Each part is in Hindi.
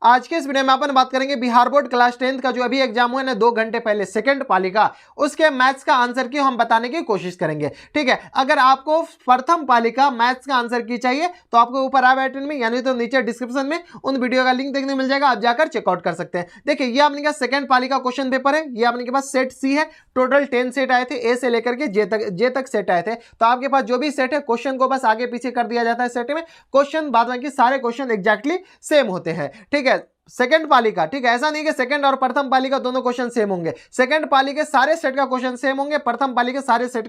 आज के इस वीडियो में अपन बात करेंगे बिहार बोर्ड क्लास 10th का जो अभी एग्जाम हुआ ना 2 घंटे पहले सेकंड पाली का, उसके मैथ्स का आंसर की हम बताने की कोशिश करेंगे। ठीक है, अगर आपको प्रथम पाली का मैथ्स का आंसर की चाहिए तो आपको ऊपर आई बटन में यानी तो नीचे डिस्क्रिप्शन में उन वीडियो का लिंक देखने मिल जाएगा, आप जाकर चेकआउट कर सकते हैं। देखिए ये आपने सेकंड पाली का क्वेश्चन पेपर है, ये आपके पास सेट सी है। टोटल 10 सेट आए थे, ए से लेकर के जे तक सेट आए थे। तो आपके पास जो भी सेट है क्वेश्चन को बस आगे पीछे कर दिया जाता है सेट में, क्वेश्चन बाद बाकी सारे क्वेश्चन एग्जैक्टली सेम होते हैं। ठीक है, सेकंड पाली का, ठीक है, ऐसा नहीं कि सेकंड और प्रथम पाली का दोनों क्वेश्चन सेम होंगे। सेकंड पाली के सारे सेट का क्वेश्चन सेम होंगे, प्रथम पाली के सारे सेट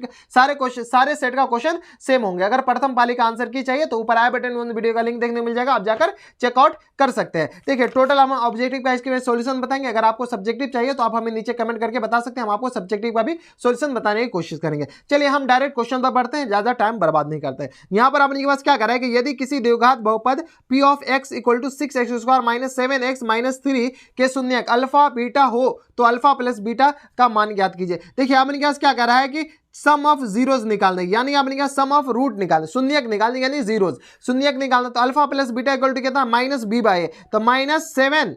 का क्वेश्चन सेम होंगे। अगर प्रथम पाली का आंसर की चाहिए तो ऊपर आई बटन में उन वीडियो का लिंक देखने मिल जाएगा, आप जाकर चेकआउट कर सकते हैं। देखिए टोटल हम ऑब्जेक्टिव का इसके सॉल्यूशन बताएंगे। अगर आपको सब्जेक्टिव चाहिए तो आप हमें नीचे कमेंट करके बता सकते हैं, हम आपको सब्जेक्टिव का भी सॉल्यूशन बताने की कोशिश करेंगे। चलिए हम डायरेक्ट क्वेश्चन पर बढ़ते हैं, ज्यादा टाइम बर्बाद नहीं करते। यहां पर आपने पास क्या करा है कि यदि किसी द्विघात बहुपद p of x equal to 6x² minus 7x minus 3 के शून्यक अल्फा बीटा हो तो अल्फा प्लस बीटा का मान ज्ञात कीजिए। देखिए आपने क्या कर रहा है कि सम ऑफ जीरोज निकालने, यानी आपने क्या सम ऑफ रूट निकालने, शून्यक निकालने यानी जीरोज शून्यक निकालना। तो alpha plus beta equal to कितना, माइनस बी बाय ए। तो माइनस 7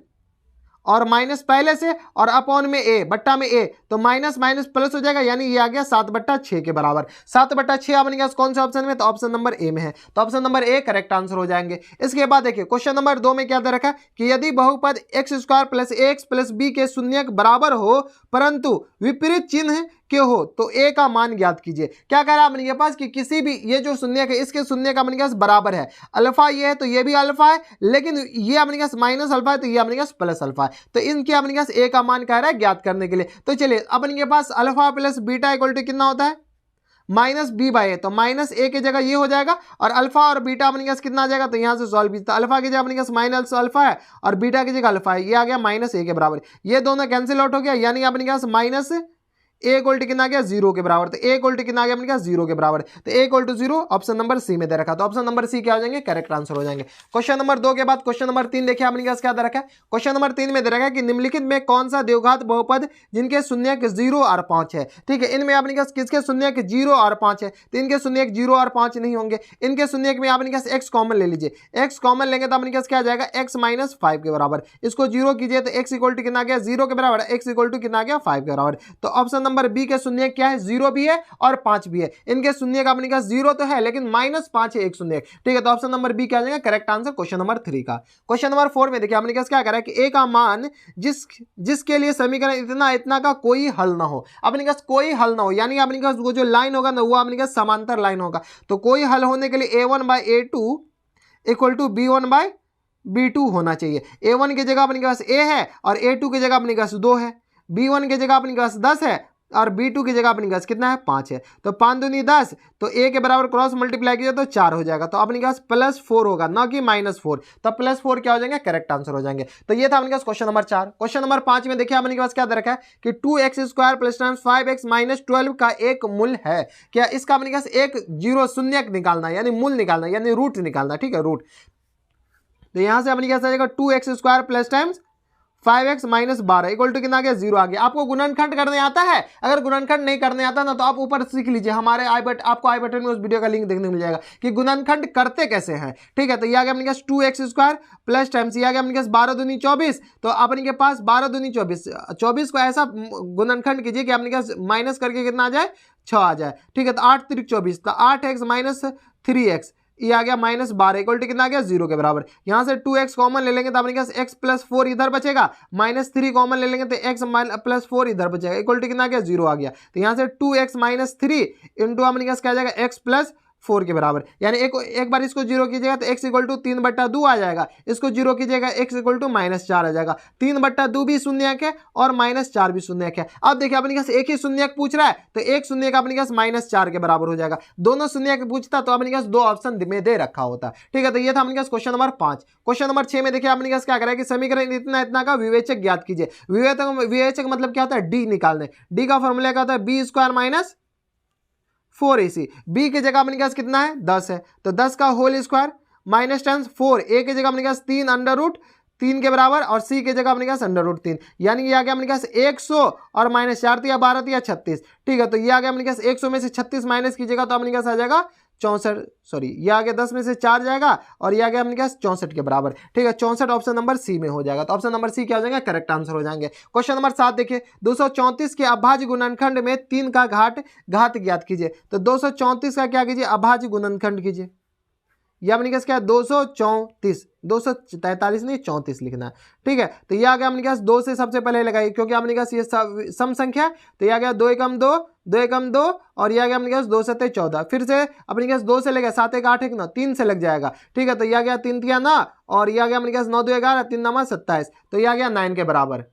और माइनस पहले से और अपॉन में ए बट्टा में ए, तो माइनस माइनस प्लस हो जाएगा, यानी ये आ गया 7/6 के बराबर। 7/6 आपने क्या कौन से ऑप्शन में, तो ऑप्शन नंबर ए में है, तो option number A correct answer हो जाएंगे। इसके बाद देखिए क्वेश्चन नंबर 2 में क्या दे रखा है कि यदि बहुपद x² plus ax plus b के शून्यक बराबर हो परंतु विपरीत चिन्ह के हो तो a का मान ज्ञात कीजिए। क्या कह रहा है अपने पास कि किसी भी ये जो शून्यक है इसके शून्यक अपने पास बराबर है, अल्फा ये है तो ये भी अल्फा है, लेकिन ये अपने पास माइनस अल्फा है तो ये अपने पास प्लस अल्फा है। तो इनके अपने पास a का मान कह रहा है ज्ञात करने के लिए। तो चलिए अपने पास alpha plus beta equal to कितना होता है, माइनस बी बाय ए। तो माइनस ए की जगह ये हो जाएगा और अल्फा और बीटा अपने पास कितना आ जाएगा, तो यहाँ से सॉल्व कीजिए। तो अल्फा की जगह अपने पास माइनस अल्फा है और बीटा की जगह अल्फा है, ये आ गया माइनस ए के बराबर। ये दोनों कैंसिल आउट हो गया, यानी अपने पास माइनस ए इक्वल टू कितना आ गया, 0 के बराबर। तो ए इक्वल टू कितना आ गया अपने पास, 0 के बराबर। तो A equal to 0 option number C में दे रखा, तो ऑप्शन नंबर सी क्या हो जाएंगे, करेक्ट आंसर हो जाएंगे। क्वेश्चन नंबर 2 के बाद क्वेश्चन नंबर 3 देखिए अपने पास क्या दे रखा है। क्वेश्चन नंबर 3 में दे रखा है कि निम्नलिखित में कौन सा द्विघात बहुपद जिनके शून्यक 0 और 5 है। ठीक है, इनमें अपने पास किसके शून्यक 0 और 5 है, तो इनके शून्यक 0 और 5 नहीं होंगे। इनके शून्यक में अपने पास x कॉमन ले लीजिए, x कॉमन लेंगे तो अपने पास क्या आ जाएगा, x माइनस 5 के बराबर। इसको 0 कीजिए तो x इक्वल टू कितना आ गया, 0 के बराबर, x इक्वल टू कितना आ गया, 5 के बराबर। तो ऑप्शन नंबर बी के शून्यक क्या है, 0 भी है और 5 भी है। इनके शून्यक अपने पास 0 तो है लेकिन माइनस 5 है एक शून्यक। ठीक है, तो ऑप्शन नंबर बी क्या आ जाएगा, करेक्ट आंसर क्वेश्चन नंबर 3 का। क्वेश्चन नंबर 4 में देखिए अपने पास क्या करा है कि a का मान जिसके लिए समीकरण इतना इतना का कोई हल ना हो, अपने पास कोई हल ना हो, यानी अपने पास वो जो लाइन होगा ना वो अपने पास समांतर लाइन होगा। तो कोई हल होने के लिए a1 bye a2 equal to b1 bye b2 होना चाहिए। a1 की जगह अपने पास a है और a2 की जगह अपने पास 2 है, b1 की जगह अपने पास 10 है और b2 की जगह अपने पास कितना है, 5 है। तो 5 दूनी 10, तो a के बराबर क्रॉस मल्टीप्लाई कीजिए तो 4 हो जाएगा। तो अपने पास +4 होगा ना कि -4, तो +4 क्या हो जाएंगे, करेक्ट आंसर हो जाएंगे। तो ये था अपने पास क्वेश्चन नंबर 4। क्वेश्चन नंबर 5 में देखिए अपने पास क्या दे रखा है कि 2x² प्लस 5x माइनस 12 का एक मूल है। क्या इसका अपने पास एक जीरो शून्यक निकालना, यानी मूल निकालना, यानी रूट निकालना। ठीक है, रूट। तो यहां से अपने पास आ जाएगा 2x² plus times 5x minus 12 equal to कितना आ गया, 0 आ गया। आपको गुणनखंड करने आता है, अगर गुणनखंड नहीं करने आता ना तो आप ऊपर सीख लीजिए, हमारे आपको आई बटन में उस वीडियो का लिंक देखने मिल जाएगा कि गुणनखंड करते कैसे हैं। ठीक है, तो ये आ गया अपने पास 2x² प्लस टाइम्स ये आ गया अपने पास 12 दूनी 24। तो अपने के पास 12 दूनी 24 को ऐसा गुणनखंड कीजिए कि अपने पास माइनस करके कितना आ जाए, 6 आ जाए। ठीक है, तो 8 3 24, तो 8x माइनस 3x ये आ गया माइनस 12 इक्वल टू कितना आ गया, 0 के बराबर। यहां से 2x कॉमन ले लेंगे तो अपने पास x प्लस 4 इधर बचेगा, माइनस 3 कॉमन ले लेंगे तो x प्लस 4 इधर बचेगा, इक्वल टू कितना आ गया, 0 आ गया। तो यहां से 2x माइनस 3 इंटू अपने पास क्या आ जाएगा, x प्लस 4 के बराबर। यानी एक बार इसको 0 कीजिएगा तो x इक्वल टू 3/2 आ जाएगा, इसको 0 कीजिएगा x इक्वल टू -4 आ जाएगा। 3/2 भी शून्यक है और -4 भी शून्यक है। अब देखिए अपने पास एक ही शून्यक पूछ रहा है तो एक शून्यक अपने पास -4 के बराबर हो जाएगा। दोनों शून्यक पूछता तो अपने पास 2 ऑप्शन में दे रखा होता। ठीक है, तो ये था अपने पास क्वेश्चन नंबर 5। क्वेश्चन नंबर 6 में देखिए अपने पास क्या करा है कि समीकरण इतना इतना का विवेचक ज्ञात कीजिए। विवेचक मतलब क्या होता है, डी निकालने। डी का फॉर्मूला क्या होता है, b² माइनस 4ac। b की जगह अपने पास कितना है, 10 है, तो 10 का whole square minus times 4, a की जगह अपने पास 3 अंडर रूट 3 के बराबर और c की जगह अपने पास अंडर रूट 3, यानी ये आ गया अपने पास 100 और -4 दिया 12 दिया 36। ठीक है, तो ये आ गया अपने पास 100 में से 36 माइनस कीजिएगा तो अपने पास आ जाएगा 64, सॉरी ये आ गया 10 में से 4 जाएगा और ये आ गया अपने पास 64 के बराबर। ठीक है, 64 ऑप्शन नंबर सी में हो जाएगा। तो ऑप्शन नंबर सी क्या हो जाएगा, करेक्ट आंसर हो जाएंगे। क्वेश्चन नंबर 7 देखिए, 234 के अभाज्य गुणनखंड में 3 का घात ज्ञात कीजिए। तो 234 का क्या कीजिए, अभाज्य गुणनखंड कीजिए। यह अपने पास क्या है 234, 243 नहीं 34 लिखना है। ठीक है, तो यह आ गया अपने पास 2 से सबसे पहले लगाई, क्योंकि अपने पास ये सम संख्या है। तो यह आ गया 2 एकम 2, 2 एकम 2 और यह आ गया अपने पास 2 7 14। फिर से अपने पास 2 से लगा 7 1 8 1 9, 3 से लग जाएगा। ठीक है, तो यह आ गया 3 3 9 और यह आ गया अपने पास 9 2 11, 3 9 27, तो यह आ गया 9 के बराबर।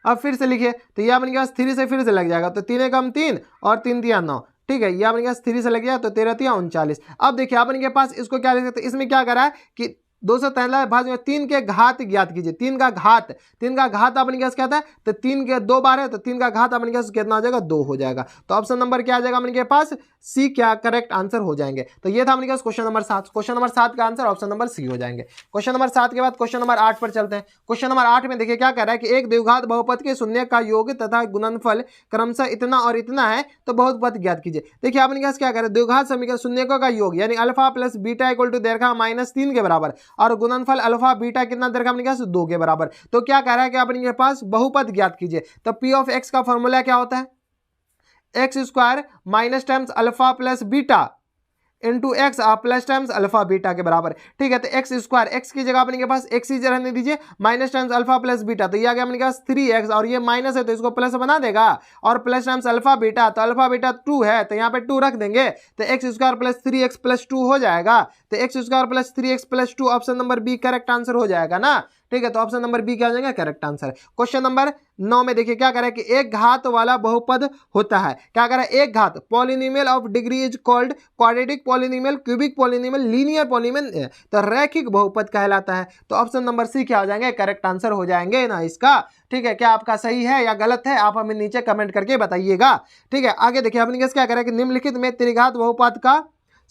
अब फिर से लिखिए, तो यह अपने पास 3 से फिर से लग जाएगा। तो 3 एकम 3 और 3 3 9। ठीक है, ये अपने पास 3 से लग गया, तो 13 3 39। अब देखिए अपने के पास इसको क्या लिख सकते हैं, इसमें क्या करा है कि 243 भाज्य में 3 के घात ज्ञात कीजिए। 3 का घात अपने पास क्या था, तो 3 के 2 बार है, तो 3 का घात अपने पास कितना हो जाएगा, 2 हो जाएगा। तो ऑप्शन नंबर क्या आ जाएगा अपने के पास, सी क्या करेक्ट आंसर हो जाएंगे। तो ये था अपने पास क्वेश्चन नंबर 7। क्वेश्चन नंबर 7 का आंसर ऑप्शन नंबर सी हो जाएंगे। क्वेश्चन नंबर 7 के बाद क्वेश्चन नंबर 8 पर चलते हैं। क्वेश्चन नंबर 8 में देखिए क्या कह रहा है कि एक द्विघात बहुपद के शून्य का योग तथा गुणनफल क्रमशः इतना और इतना है, तो बहुपद ज्ञात कीजिए। देखिए अपने पास क्या कह रहा है, द्विघात समीकरण शून्यकों का योग यानी alpha plus beta equal to दीर्घा -3 के बराबर और गुणनफल अल्फा बीटा कितना दीर्घा अपने पास 2 के बराबर। तो क्या कह रहा है कि अपने पास बहुपद ज्ञात कीजिए। तो पी ऑफ एक्स का फॉर्मूला क्या होता है, x square minus times alpha plus beta into x plus times alpha beta के बराबर। ठीक है, तो एक्स स्क्वायर, एक्स की जगह अपने के पास एक्स ही रहने दीजिए, minus times alpha plus beta, तो ये आ गया अपने पास 3x और ये माइनस है तो इसको प्लस बना देगा, और प्लस टाइम्स अल्फा बीटा, तो अल्फा बीटा 2 है तो यहाँ पे 2 रख देंगे, तो x square plus 3x plus 2 हो जाएगा। तो x square plus 3x plus 2 option number b correct answer हो जाएगा ना। ठीक है, तो ऑप्शन नंबर बी क्या हो जाएगा, करेक्ट आंसर। क्वेश्चन नंबर 9 में देखिए क्या करे कि एक घात वाला बहुपद होता है। क्या करे, एक घात polynomial of degree is called quadratic polynomial, cubic polynomial, linear polynomial, तो रैखिक बहुपद कहलाता है। तो ऑप्शन नंबर सी क्या हो जाएंगे, करेक्ट आंसर हो जाएंगे ना इसका। ठीक है, क्या आपका सही है या गलत है, आप हमें नीचे कमेंट करके बताइएगा। ठीक है, आगे देखिए अपने क्या करे कि निम्नलिखित में त्रिघात बहुपद का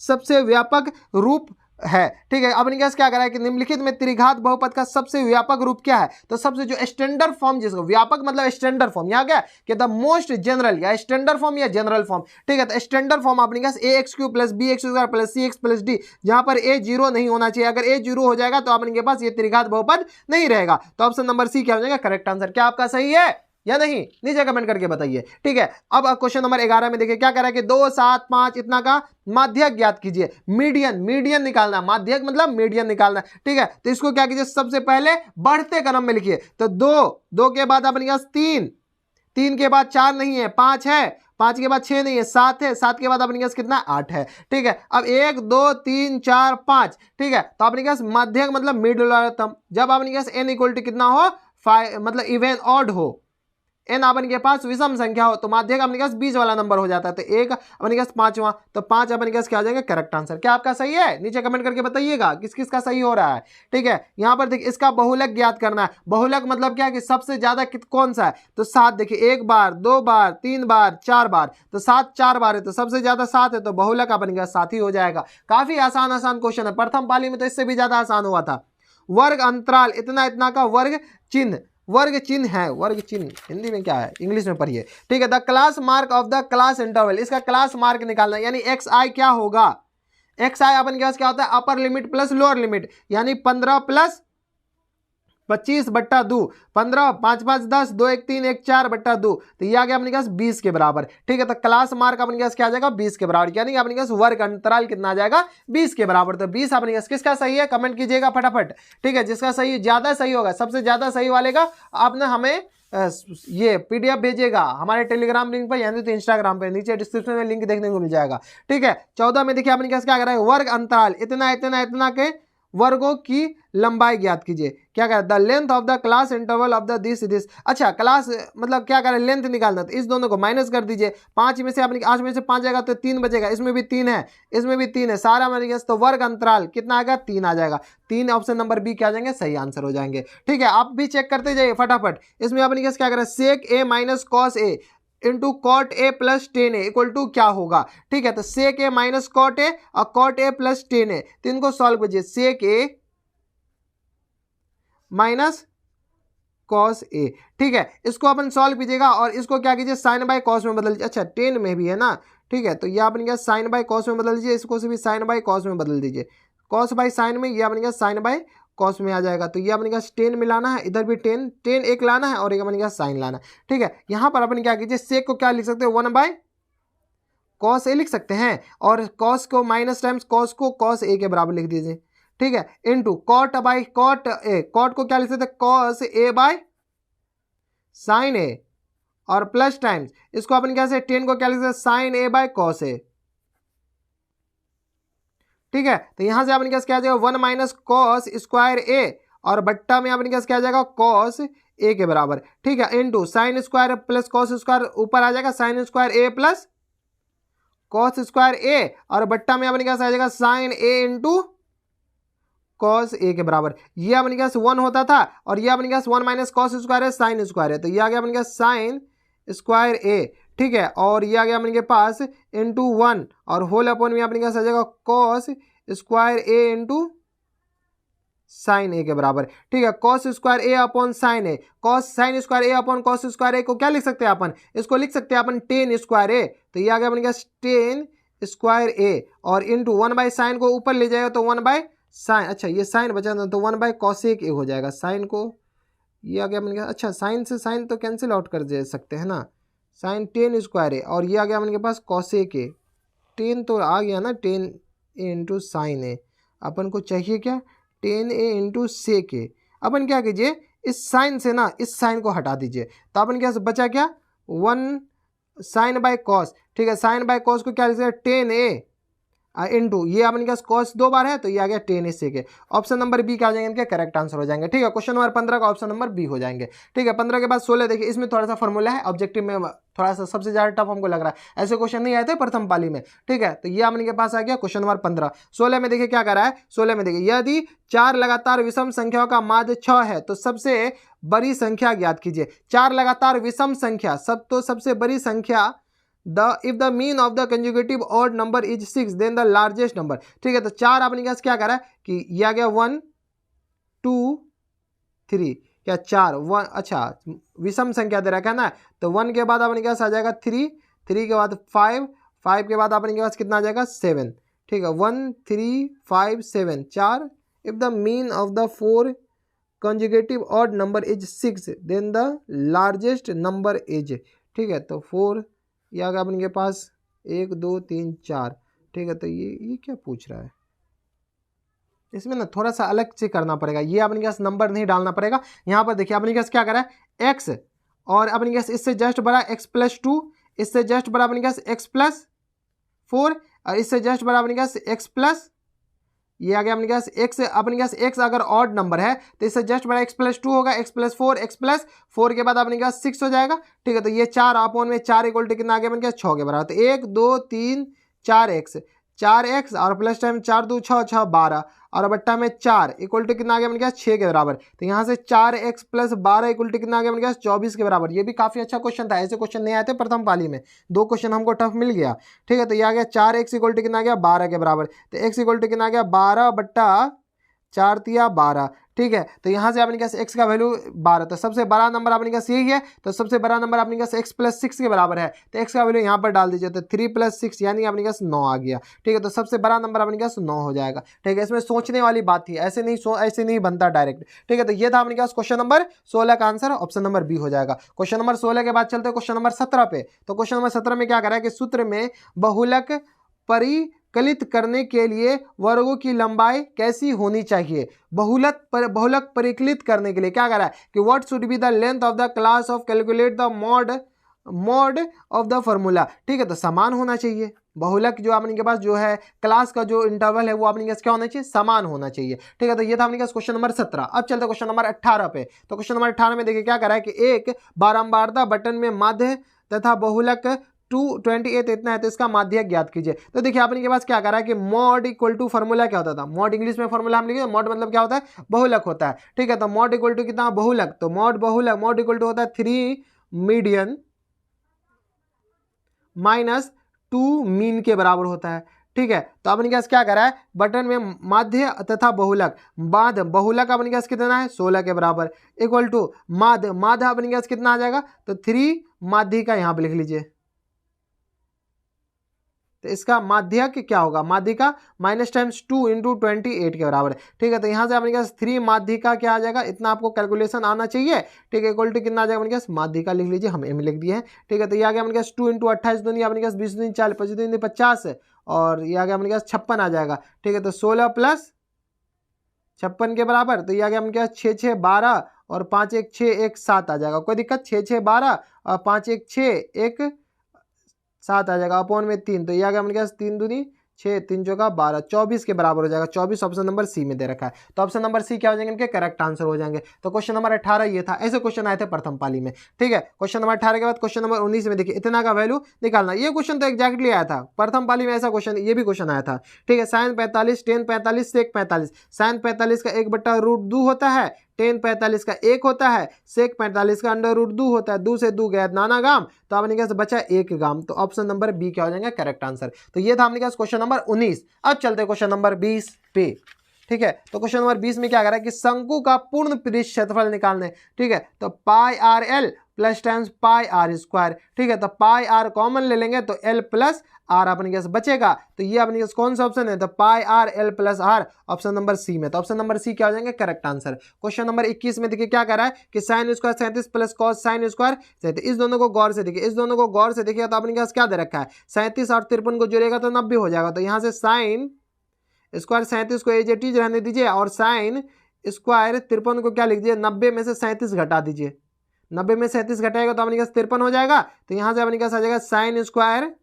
सबसे व्यापक रूप है। ठीक है, अब निकास क्या करा है कि निम्नलिखित में त्रिघात बहुपद का सबसे व्यापक रूप क्या है, तो सबसे जो स्टैंडर्ड फॉर्म, जिसको व्यापक मतलब स्टैंडर्ड फॉर्म, यहाँ क्या कि द मोस्ट जनरल या स्टैंडर्ड फॉर्म या जनरल फॉर्म। ठीक है, तो स्टैंडर्ड फॉर्म अपने पास ax³ plus bx² plus cx plus d, जहां पर a 0 नहीं होना चाहिए। अगर a 0 हो जाएगा तो अपने पास ये त्रिघात बहुपद नहीं रहेगा। तो ऑप्शन नंबर सी क्या हो जाएगा, करेक्ट आंसर। क्या आपका सही है या नहीं, नीचे कमेंट करके बताइए। ठीक है, अब क्वेश्चन नंबर 11 में देखिए क्या कह रहा है कि 2 7 5 इतना का माध्यक ज्ञात कीजिए। मीडियन निकालना, माध्यक मतलब मीडियन निकालना। ठीक है, तो इसको क्या कीजिए, सबसे पहले बढ़ते क्रम में लिखिए। तो 2 के बाद अपने पास 3 के बाद 4 नहीं है, 5 है, 5 के बाद 6 नहीं है, 7 है, 7 के बाद अपने पास कितना 8 है। ठीक है, अब 1 2 3 4 5। ठीक है, तो अपने पास माध्यक मतलब मिडलतम, जब अपने पास n इक्वल टू कितना हो 5 मतलब इवन ऑड हो, n अपन के पास विषम संख्या हो, तो माध्यक अपने पास 20 वाला नंबर हो जाता है। तो 1 अपने पास 5वां, तो 5 अपने पास क्या आ जाएगा, करेक्ट आंसर। क्या आपका सही है, नीचे कमेंट करके बताइएगा किस किस का सही हो रहा है। ठीक है, यहाँ पर देखिए इसका बहुलक ज्ञात करना है। बहुलक मतलब क्या है कि सबसे ज्यादा कौन सा है, तो 7। देखिए 1 बार 2 बार 3 बार 4 बार, तो 7 4 बार है, तो सबसे ज्यादा 7 है, तो बहुलक अपने पास 7 ही हो जाएगा। काफी आसान क्वेश्चन है, प्रथम पाली में तो इससे भी ज्यादा आसान हुआ था। वर्ग अंतराल इतना का वर्ग चिन्ह है, वर्ग चिन्ह हिंदी में क्या है, इंग्लिश में पढ़िए। ठीक है, the class mark of the class interval, इसका क्लास मार्क निकालना, यानी xi क्या होगा, xi अपन के पास क्या होता है, upper limit plus lower limit, यानी 15 प्लस 25 बट्टा 2, 15 5 5 10, 2 1 3 1 4 बट्टा 2, तो ये आ गया अपने पास 20 के बराबर। ठीक है, तो क्लास मार्क अपने पास क्या आ जाएगा, 20 के बराबर, यानी अपने पास वर्ग अंतराल कितना आ जाएगा, 20 के बराबर। तो 20 अपने पास किसका सही है, कमेंट कीजिएगा फटाफट। ठीक है, जिसका सही ज्यादा सही होगा, सबसे ज्यादा सही वाले का आपने हमें ये पीडीएफ भेजिएगा हमारे टेलीग्राम लिंक पर, यानी तो इंस्टाग्राम पे, नीचे डिस्क्रिप्शन में लिंक देखने को मिल जाएगा। ठीक है, 14 में देखिए अपने पास क्या कर रहा है, वर्ग अंतराल इतना के वर्गों की लंबाई ज्ञात कीजिए। क्या कह रहा है, the length of the class interval of the this. अच्छा, क्लास मतलब क्या कह रहा है, लेंथ निकालना, तो इस दोनों को माइनस कर दीजिए। 5 में से अपने 8 में से 5 जाएगा तो 3 बचेगा, इसमें भी 3 है, इसमें भी 3 है, सारा मेरे पास, तो वर्ग अंतराल कितना आएगा, 3 आ जाएगा। 3 ऑप्शन नंबर बी क्या आ जाएंगे, सही आंसर हो जाएंगे। ठीक है, आप भी चेक करते जाइए फटाफट। इसमें अपने पास क्या कर रहा है, sec a minus cos a into cot a plus tan a equal to क्या होगा। ठीक है, तो सेक ए माइनस कॉट ए और कॉट ए प्लस टेन ए, तो इनको सॉल्व कीजिए। सेक ए माइनस कॉस ए। ठीक है, इसको अपन सॉल्व कीजिएगा और इसको क्या कीजिए, साइन बाय कॉस में बदल। अच्छा, टेन में भी है ना, ठीक है, तो ये आपने क्या साइन बाय कॉस में बदल दीजिए, इसको से भी साइन बाय कॉस में बदल दीजिए, कॉस बाय साइन में ये आपने क्या साइन बाय कॉस में आ जाएगा। तो ये अपने क्या टेन मिलाना है, इधर भी टेन टेन एक लाना है और एक अपने क्या साइन लाना है। ठीक है, यहाँ पर अपन क्या कीजिए सेक को क्या लिख सकते हैं 1 बाय कॉस ए लिख सकते हैं, और कॉस को माइनस टाइम्स कॉस को कॉस ए के बराबर लिख दीजिए। ठीक है, into cot by cot a, cot को क्या लिख सकते हैं cos a by sine a, और प्लस टाइम्स इसको अपन कैसे टेन को क्या लिख सकते हैं sign A by cos A. ठीक है, तो यहां से अपन क्या आ जाएगा 1 माइनस कॉस स्क्वायर ए, और बट्टा में अपन क्या आ जाएगा कॉस ए के बराबर। ठीक है, into sine square plus cos square, ऊपर आ जाएगा sine square a plus cos square ए, और बट्टा में अपने क्या आ जाएगा sign A into cos a के बराबर। ये अपने क्या 1 होता था, और ये अपने क्या 1 माइनस कॉस स्क्वायर है साइन स्क्वायर है, तो ये आ गया अपने क्या साइन स्क्वायर ए। ठीक है, और ये आ गया अपने के पास इंटू 1, और होल अपॉन में अपने क्या आ जाएगा कॉस स्क्वायर ए इंटू साइन ए के बराबर। ठीक है, कॉस स्क्वायर ए अपॉन साइन ए, कॉस साइन स्क्वायर ए अपॉन कॉस स्क्वायर ए को क्या लिख सकते हैं अपन, इसको लिख सकते हैं अपन टेन स्क्वायर ए, तो ये आ गया अपने क्या टेन स्क्वायर ए, और इंटू 1 बाय साइन को ऊपर ले जाएगा तो 1 बाय साइन, अच्छा ये साइन बचा था तो 1 बाय कॉसेक ए हो जाएगा, साइन को ये आ गया अपने, अच्छा साइन से साइन तो कैंसिल आउट कर दे सकते हैं ना, साइन टेन स्क्वायर ए, और ये आ गया अपने पास कॉसेक ए, टेन तो आ गया ना टेन ए इंटू साइन ए, अपन को चाहिए क्या टेन ए इंटू सेक ए। अपन क्या कीजिए इस साइन से ना इस साइन को हटा दीजिए, तो अपन क्या बचा क्या 1 साइन बाय कॉस। ठीक है, साइन बाय कॉस को क्या लिखा टेन ए इंटू ये अपने पास कॉस 2 बार है तो ये आ गया टेन इससे के, ऑप्शन नंबर बी क्या आ जाएंगे इनके करेक्ट आंसर हो जाएंगे। ठीक है, क्वेश्चन नंबर 15 का ऑप्शन नंबर बी हो जाएंगे। ठीक है, 15 के बाद 16 देखिए, इसमें थोड़ा सा फॉर्मूला है, ऑब्जेक्टिव में थोड़ा सा सबसे ज्यादा टफ हमको लग रहा है, ऐसे क्वेश्चन नहीं आए थे प्रथम पाली में। ठीक है, तो ये अपने के पास आ गया क्वेश्चन नंबर 15। 16 में देखिए क्या कर रहा है, 16 में देखिए यदि 4 लगातार विषम संख्याओं का माध्य 6 है तो सबसे बड़ी संख्या ज्ञात कीजिए। 4 लगातार विषम संख्या सबसे बड़ी संख्या if the mean of the consecutive odd number is 6 then the largest number। ठीक है, तो 4 अपने पास क्या कर रहा है कि ये आ गया 1 2 3, क्या 4 1, अच्छा विषम संख्या दे रखा है ना, तो 1 के बाद अपने पास आ जाएगा 3, 3 के बाद 5, 5 के बाद अपने पास कितना आ जाएगा 7। ठीक है, 1 3 5 7 4, if the mean of the 4 consecutive odd number is 6 then the largest number is। ठीक है, तो 4 ये आ गया अपन के पास 1 2 3 4। ठीक है, तो ये क्या पूछ रहा है, इसमें ना थोड़ा सा अलग से करना पड़ेगा, ये अपने पास नंबर नहीं डालना पड़ेगा। यहाँ पर देखिए अपने पास क्या करा है x, और अपने पास इससे जस्ट बड़ा x प्लस 2, इससे जस्ट बड़ा अपने पास x प्लस 4, और इससे जस्ट बड़ा अपने पास x प्लस, ये आ गया अपने पास x, अपने पास x अगर ऑड नंबर है तो इससे जस्ट बड़ा x प्लस 2 होगा, x प्लस 4 के बाद अपने पास 6 हो जाएगा। ठीक है, तो ये 4 अपॉन में 4 इक्वल टू कितना आ गया अपने पास 6 के बराबर, तो 1 2 3 4x और प्लस टाइम 4 2 6 6 12, और बट्टा में 4 इक्वल टू कितना आ गया अपने पास 6 के बराबर, तो यहाँ से 4x प्लस 12 इक्वल टू कितना आ गया अपने पास 24 के बराबर। ये भी काफी अच्छा क्वेश्चन था, ऐसे क्वेश्चन नहीं आए थे प्रथम पाली में, 2 क्वेश्चन हमको टफ मिल गया। ठीक है, तो ये आ गया 4x इक्वल टू कितना आ गया 12 के बराबर, तो x इक्वल टू कितना आ गया 12 बट्टा 4 तिया 12। ठीक है, तो यहाँ से अपने पास x का वैल्यू 12, तो सबसे बड़ा नंबर अपने पास यही है, तो सबसे बड़ा नंबर अपने पास x प्लस 6 के बराबर है, तो x का वैल्यू यहाँ पर डाल दीजिए, तो 3 प्लस 6 यानी अपने पास 9 आ गया। ठीक है, तो सबसे बड़ा नंबर अपने पास 9 हो जाएगा। ठीक है, इसमें सोचने वाली बात थी, ऐसे नहीं बनता डायरेक्ट। ठीक है, तो ये था अपने पास क्वेश्चन नंबर 16 का आंसर, ऑप्शन नंबर बी हो जाएगा। क्वेश्चन नंबर 16 के बाद चलते हैं क्वेश्चन नंबर 17 पे। तो क्वेश्चन नंबर 17 में क्या करा है कि सूत्र में बहुलक परिकलित करने के लिए वर्गों की लंबाई कैसी होनी चाहिए। बहुलक परिकलित करने के लिए क्या करा है कि what should be the length of the class of calculate the mod of the formula. ठीक है, तो समान होना चाहिए, बहुलक जो अपने के पास जो है क्लास का जो इंटरवल है वो अपने पास क्या होना चाहिए समान होना चाहिए। ठीक है, तो ये था अपने पास क्वेश्चन नंबर 17। अब चलते हैं क्वेश्चन नंबर 18 पे। तो क्वेश्चन नंबर 18 में देखिए क्या करा है कि एक बारंबारता बटन में माध्य तथा बहुलक 228 इतना है, तो इसका माध्य ज्ञात कीजिए। तो देखिए आपने के पास क्या करा है कि मॉड इक्वल टू फॉर्मूला क्या होता था, मॉड इंग्लिश में फॉर्मूला हम लिखे, मॉड मतलब क्या होता है बहुलक होता है। ठीक है, तो मॉड इक्वल टू कितना बहुलक, तो मॉड इक्वल टू होता है 3 मीडियन माइनस 2 मीन के बराबर होता है। ठीक है, तो अपने पास क्या करा है बटन में माध्य तथा बहुलक, बहुलक अपने पास कितना है 16 के बराबर इक्वल टू माध्य अपने पास कितना आ जाएगा, तो 3 माध्य का यहाँ पे लिख लीजिए। तो इसका माध्यक क्या होगा, माध्यिका माइनस टाइम्स 2 इंटू 28 के बराबर है। ठीक है, तो यहाँ से अपने पास 3 माध्यिका क्या आ जाएगा, इतना आपको कैलकुलेशन आना चाहिए। ठीक है, इक्वल टू कितना आ जाएगा अपने पास, माध्यिका लिख लीजिए, हम एम लिख दिए हैं। ठीक है, तो ये आ गया अपने पास 2 इंटू 28 दूनी अपने पास 20 दूनी 40, 25 दूनी 50 और ये आ गया अपने पास 56 आ जाएगा। ठीक है, तो 16 प्लस 56 के बराबर, तो ये आ गया अपने पास 6 6 12 और 5 1 6 1 7 आ जाएगा। कोई दिक्कत, 6 6 12 और 5 1 6 1 7 आ जाएगा अपॉन में 3, तो ये आ गया अपने पास 3 दूनी 6 3 चौका 12 24 के बराबर हो जाएगा। 24 ऑप्शन नंबर सी में दे रखा है, तो ऑप्शन नंबर सी क्या हो जाएंगे, इनके करेक्ट आंसर हो जाएंगे। तो क्वेश्चन नंबर 18 ये था, ऐसे क्वेश्चन आए थे प्रथम पाली में। ठीक है, क्वेश्चन नंबर 18 के बाद क्वेश्चन नंबर 19 में देखिए इतना का वैल्यू निकालना। ये क्वेश्चन तो एग्जैक्टली आया था प्रथम पाली में, ऐसा क्वेश्चन ये भी क्वेश्चन आया था। ठीक है, साइन 45 टेन 45 सेक 45, साइन 45 का 1/√2 होता है, टेन 45 का 1 होता है, सेक 45 का √2 होता है, 2 से 2 गया नाना गाम, तो अपने पास बचा 1 गाम। तो ऑप्शन नंबर बी क्या हो जाएगा करेक्ट आंसर। तो ये था अपने पास क्वेश्चन नंबर 19। अब चलते हैं क्वेश्चन नंबर 20 पे। ठीक है, तो क्वेश्चन नंबर 20 में क्या कर रहा है कि शंकु का पूर्ण पृष्ठ क्षेत्रफल निकालने। ठीक है, तो pi r l plus times pi r square. ठीक है, तो पाई आर कॉमन ले लेंगे तो एल प्लस आर अपने पास बचेगा, तो ये अपने पास कौन सा ऑप्शन है, तो pi r l plus r, option number C में। तो ऑप्शन नंबर सी क्या हो जाएंगे करेक्ट आंसर। क्वेश्चन नंबर 21 में देखिए क्या कर रहा है कि sine square 37 plus cos sine square 37, इस दोनों को गौर से देखिए, इस दोनों को गौर से देखिए, तो अपने पास क्या दे रखा है 37 और 53 को जोड़ेगा तो 90 हो जाएगा। तो यहाँ से साइन स्क्वायर 37 को एज इट इज रहने दीजिए और साइन स्क्वायर 53 को क्या लिख दीजिए, 90 में से 37 घटा दीजिए, 90 में 37 घटाएगा तो अपने पास 53 हो जाएगा। तो यहाँ से अपने पास आ जाएगा साइन स्क्वायर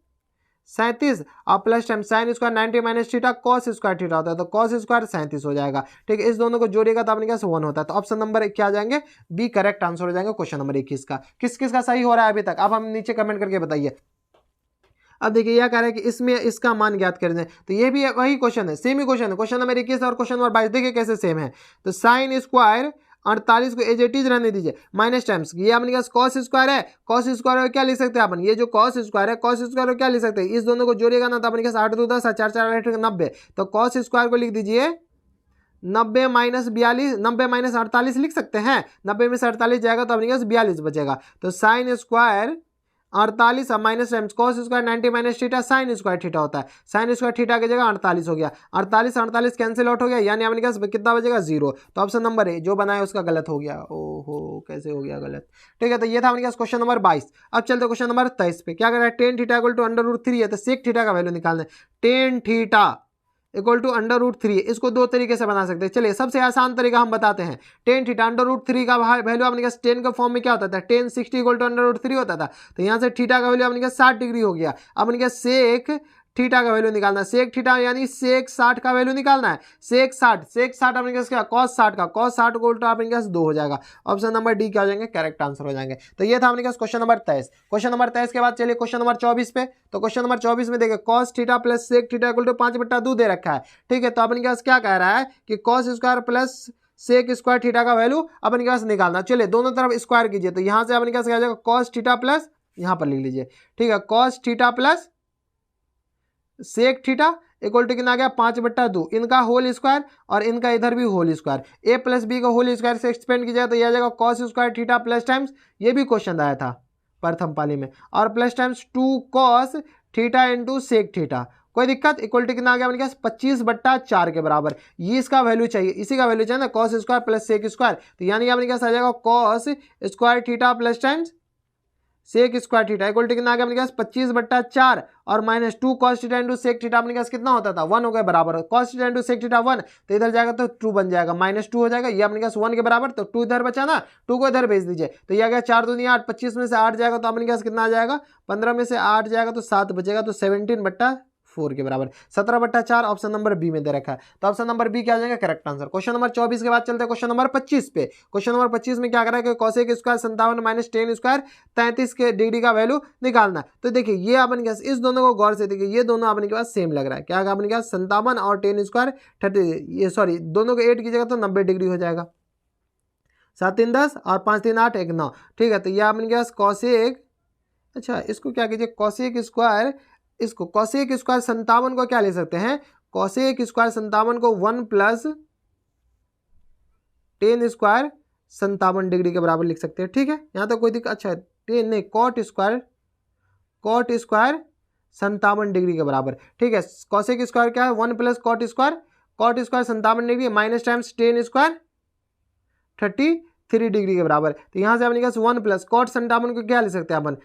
37 और plus time sine square 90 minus theta cos square theta होता है, तो कॉस स्क्वायर 37 हो जाएगा। ठीक है, इस दोनों को जोड़ेगा तो अपने पास 1 होता है। तो ऑप्शन नंबर क्या आ जाएंगे, बी करेक्ट आंसर हो जाएंगे क्वेश्चन नंबर 21 का। किस किस का सही हो रहा है अभी तक, अब हम नीचे कमेंट करके बताइए। अब देखिए यह कह रहा है कि इसमें इसका मान ज्ञात कर दें, तो ये भी वही क्वेश्चन है, सेम ही क्वेश्चन है, क्वेश्चन नंबर 21 और क्वेश्चन नंबर 22 देखिए कैसे सेम है। तो साइन स्क्वायर 48 को एज इट इज रहने दीजिए, माइनस टाइम्स ये अपने पास कॉस स्क्वायर है, कॉस स्क्वायर क्या लिख सकते हैं अपन, ये जो कॉस स्क्वायर है कॉस स्क्वायर क्या लिख सकते हैं, इस दोनों को जोड़ेगा ना तो अपने पास 8 2 10 4 4 8 90, तो कॉस स्क्वायर को लिख दीजिए 90 माइनस 42, 90 माइनस 48 लिख सकते हैं, 90 में से 48 जाएगा तो अपने पास 42 बचेगा। तो sine square 48 minus times cos square 90 minus theta sine square theta होता है, साइन स्क्वायर थीटा की जगह 48 हो गया, 48 48 कैंसिल आउट हो गया, यानी अपने पास कितना बचेगा 0। तो ऑप्शन नंबर ए जो बनाया उसका गलत हो गया। ओहो कैसे हो गया गलत। ठीक है, तो ये था अपने पास क्वेश्चन नंबर 22। अब चलते क्वेश्चन नंबर 23 पे। क्या कर रहा है, टेन थीटा इक्वल टू √3 है, तो सेक थीटा का वैल्यू निकालना है। टेन थीटा इक्वल टू √3, इसको दो तरीके से बना सकते हैं। चलिए सबसे आसान तरीका हम बताते हैं। टेन थीटा √3 का वैल्यू अपने पास टेन के फॉर्म में क्या होता था, टेन 60 इक्वल टू √3 होता था, तो यहाँ से थीटा का वैल्यू अपने पास 60 डिग्री हो गया। अब अपने पास सेक थीटा का वैल्यू निकालना है, सेक थीटा यानी सेक 60 का वैल्यू निकालना है। सेक 60 अपने पास क्या, कॉस 60 का, कॉस 60 को उल्टा अपने पास 2 हो जाएगा। ऑप्शन नंबर डी क्या हो जाएंगे करेक्ट आंसर हो जाएंगे। तो ये था अपने पास क्वेश्चन नंबर 23। क्वेश्चन नंबर 23 के बाद चलिए क्वेश्चन नंबर 24 पे। तो क्वेश्चन नंबर 24 में देखिए cos theta plus sec theta equal to 5/2 दे रखा है। ठीक है, तो अपने पास क्या कह रहा है कि cos square plus sec square theta का वैल्यू अपने पास निकालना। चलिए दोनों तरफ स्क्वायर कीजिए, तो यहाँ से अपने पास क्या आ जाएगा कॉस थीटा प्लस, यहाँ पर लिख लीजिए। ठीक है, cos theta plus sec theta equal to कितना आ गया 5/2, इनका होल स्क्वायर और इनका इधर भी whole square, a plus b का होल स्क्वायर से एक्सपेंड किया जाए तो यह आ जाएगा cos square theta plus times, ये भी क्वेश्चन आया था प्रथम पाली में, और plus times 2 cos theta into sec theta. कोई दिक्कत, इक्वल टू कितना आ गया अपने पास 25/4 के बराबर। ये इसका वैल्यू चाहिए, इसी का वैल्यू चाहिए ना, cos square plus sec square, तो यानी अपने पास आ जाएगा cos square theta plus times sec square theta equal to कितना आ गया अपने पास 25/4 और minus 2 cos theta into sec theta अपने पास कितना होता था 1 हो गया बराबर, cos theta into sec theta 1, तो इधर जाएगा तो 2 बन जाएगा, -2 हो जाएगा, ये अपने पास 1 के बराबर, तो 2 इधर बचा ना, 2 को इधर भेज दीजिए, तो ये आ गया 4 दूनी 8, 25 में से 8 जाएगा तो अपने पास कितना आ जाएगा, 15 में से 8 जाएगा तो 7 बचेगा, तो 17/4 के बराबर, 17/4 ऑप्शन नंबर बी में दे रखा है। तो ऑप्शन नंबर बी क्या आ जाएगा करेक्ट आंसर। क्वेश्चन नंबर 24 के बाद चलते हैं क्वेश्चन नंबर 25 पे। क्वेश्चन नंबर 25 में क्या कर रहा है कि cosec square 57 minus ten square 33 के डिग्री का वैल्यू निकालना है। तो देखिए ये अपने पास इस दोनों को गौर से देखिए, ये दोनों अपने के पास सेम लग रहा है, क्या अपने पास 57 और टेन स्क्वायर 30, ये सॉरी दोनों को 8 की जगह तो 90 डिग्री हो जाएगा, 7 3 10 और 5 3 8 1 9। ठीक है, तो ये अपने पास कोसेक, अच्छा इसको क्या कीजिए कोसेक स्क्वायर, इसको कोसेक स्क्वायर 57 को क्या ले सकते हैं, कोसेक स्क्वायर 57 को 1 प्लस टेन स्क्वायर 57 डिग्री के बराबर लिख सकते हैं। ठीक है, यहाँ तो कोई दिक्कत, अच्छा टेन नहीं, कॉट स्क्वायर 57 डिग्री के बराबर। ठीक है, कॉसेक स्क्वायर क्या है 1 plus cot square, cot square 57 degree minus times tan square 33 degree के बराबर। तो यहाँ से अपने पास 1 प्लस कॉट 57 को क्या लिख सकते हैं अपन,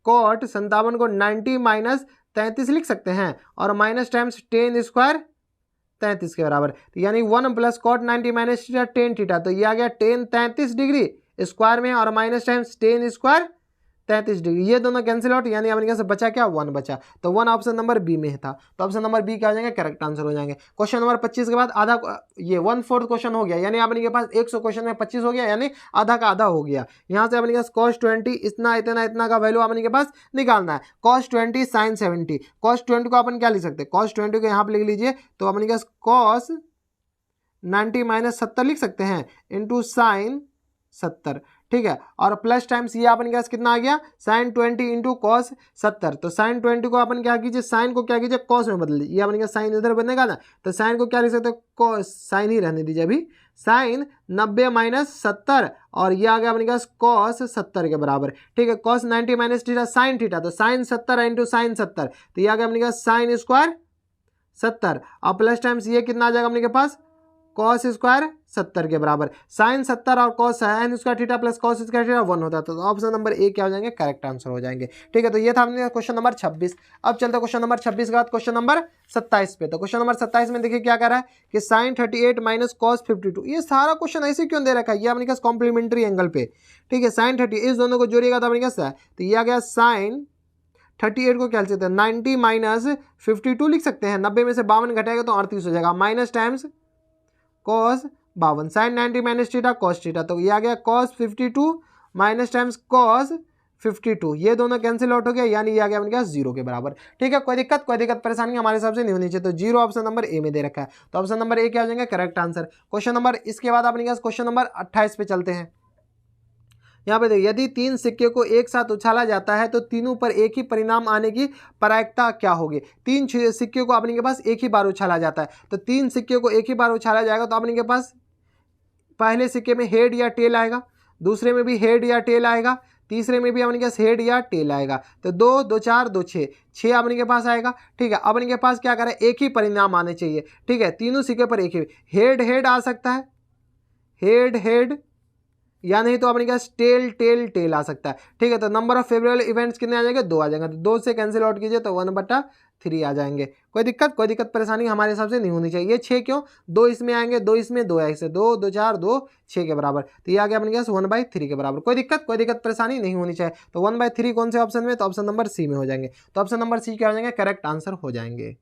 कॉट 57 को 90 माइनस 33 लिख सकते हैं और माइनस टाइम्स टेन स्क्वायर 33 के बराबर। तो यानी 1 plus cot 90 minus theta tan theta, तो ये आ गया टेन 33 डिग्री स्क्वायर में और minus times tan square 33 degree, ये दोनों कैंसिल आउट, यानी अपने से बचा क्या 1 बचा। तो 1 ऑप्शन नंबर बी में था, तो ऑप्शन नंबर बी क्या हो जाएंगे, करेक्ट आंसर हो जाएंगे। क्वेश्चन नंबर 25 के बाद आधा, ये 1/4 क्वेश्चन हो गया, यानी आपने के पास 100 क्वेश्चन में 25 हो गया, यानी आधा का आधा हो गया। यहाँ से अपने पास cos 20 इतना इतना इतना का वैल्यू अपने के पास निकालना है, cos 20 sin 70। cos 20 को अपन क्या लिख सकते हैं, cos 20 को यहाँ पे लिख लीजिए, तो अपने के पास cos 90 माइनस 70 लिख सकते हैं इंटू साइन 70। ठीक है, और प्लस टाइम्स ये अपन के पास कितना आ गया साइन 20 इंटू कॉस 70। तो साइन 20 को अपन क्या कीजिए, साइन को क्या कीजिए कॉस में बदल दीजिए, ये अपन का साइन इधर बनेगा ना, तो साइन को क्या लिख सकते हैं कॉस, साइन ही रहने दीजिए अभी, साइन 90 माइनस 70 और ये आ गया अपने पास कॉस 70 के बराबर। ठीक है, cos 90 minus theta sine theta, तो साइन 70 इंटू साइन 70, तो ये आ गया अपने पास साइन स्क्वायर 70 और प्लस टाइम्स ये कितना आ जाएगा अपने के पास कॉस स्क्वायर 70 के बराबर। साइन 70 और cos sine square theta plus cos square theta 1 होता है, तो ऑप्शन नंबर ए क्या हो जाएंगे, करेक्ट आंसर हो जाएंगे। ठीक है, तो ये था हमने क्वेश्चन नंबर 26। अब चलते हैं क्वेश्चन नंबर 26 के बाद क्वेश्चन नंबर 27 पे। तो क्वेश्चन नंबर 27 में देखिए क्या कह रहा है कि साइन 38 माइनस कॉस 52, ये सारा क्वेश्चन ऐसे क्यों दे रखा है, ये अपने पास कॉम्प्लीमेंट्री एंगल पे। ठीक है, साइन 30 इस दोनों को जोड़िएगा तो अपने पास है, तो ये आ गया साइन 38 को क्या लिख सकते हैं 90 माइनस 52 लिख सकते हैं, 90 में से 52 घटाएगा तो 38 हो जाएगा, minus times cos 52 sine 90 minus theta cos theta, तो ये आ गया कॉस 52 माइनस टाइम्स कॉस 52, ये दोनों कैंसिल आउट हो गया, यानी ये आ गया अपने पास 0 के बराबर। ठीक है, कोई दिक्कत परेशानी हमारे हिसाब से नहीं होनी चाहिए, तो 0 ऑप्शन नंबर ए में दे रखा है, तो ऑप्शन नंबर ए क्या हो जाएंगे करेक्ट आंसर। क्वेश्चन नंबर इसके बाद अपने पास क्वेश्चन नंबर 28 पे चलते हैं। यहाँ पे देखिए, यदि 3 सिक्के को एक साथ उछाला जाता है तो तीनों पर एक ही परिणाम आने की प्रायिकता क्या होगी। 3 सिक्के को अपने के पास एक ही बार उछाला जाता है, तो 3 सिक्के को एक ही बार उछाला जाएगा तो अपने के पास पहले सिक्के में हेड या टेल आएगा, दूसरे में भी हेड या टेल आएगा, तीसरे में भी अपने के पास हेड या टेल आएगा, तो 2 2 4 2 6 अपने के पास आएगा। ठीक है, अपने के पास क्या करें एक ही परिणाम आने चाहिए। ठीक है, तीनों सिक्के पर एक ही हेड हेड आ सकता है, हेड हेड, या नहीं तो अपने पास टेल टेल टेल आ सकता है। ठीक है, तो नंबर ऑफ फेवरेबल इवेंट्स कितने आ जाएंगे 2 आ जाएंगे, तो 2 से कैंसिल आउट कीजिए तो 1/3 आ जाएंगे। कोई दिक्कत परेशानी हमारे हिसाब से नहीं होनी चाहिए। 6 क्यों, 2 इसमें आएंगे, 2 इसमें, 2 ऐसे, 2 2 4 2 6 के बराबर, तो ये आ गया अपने पास 1/3 के बराबर। कोई दिक्कत परेशानी नहीं होनी चाहिए। तो 1/3 कौन से ऑप्शन में, तो ऑप्शन नंबर सी में हो जाएंगे, तो ऑप्शन नंबर सी क्या हो जाएंगे करेक्ट आंसर हो जाएंगे।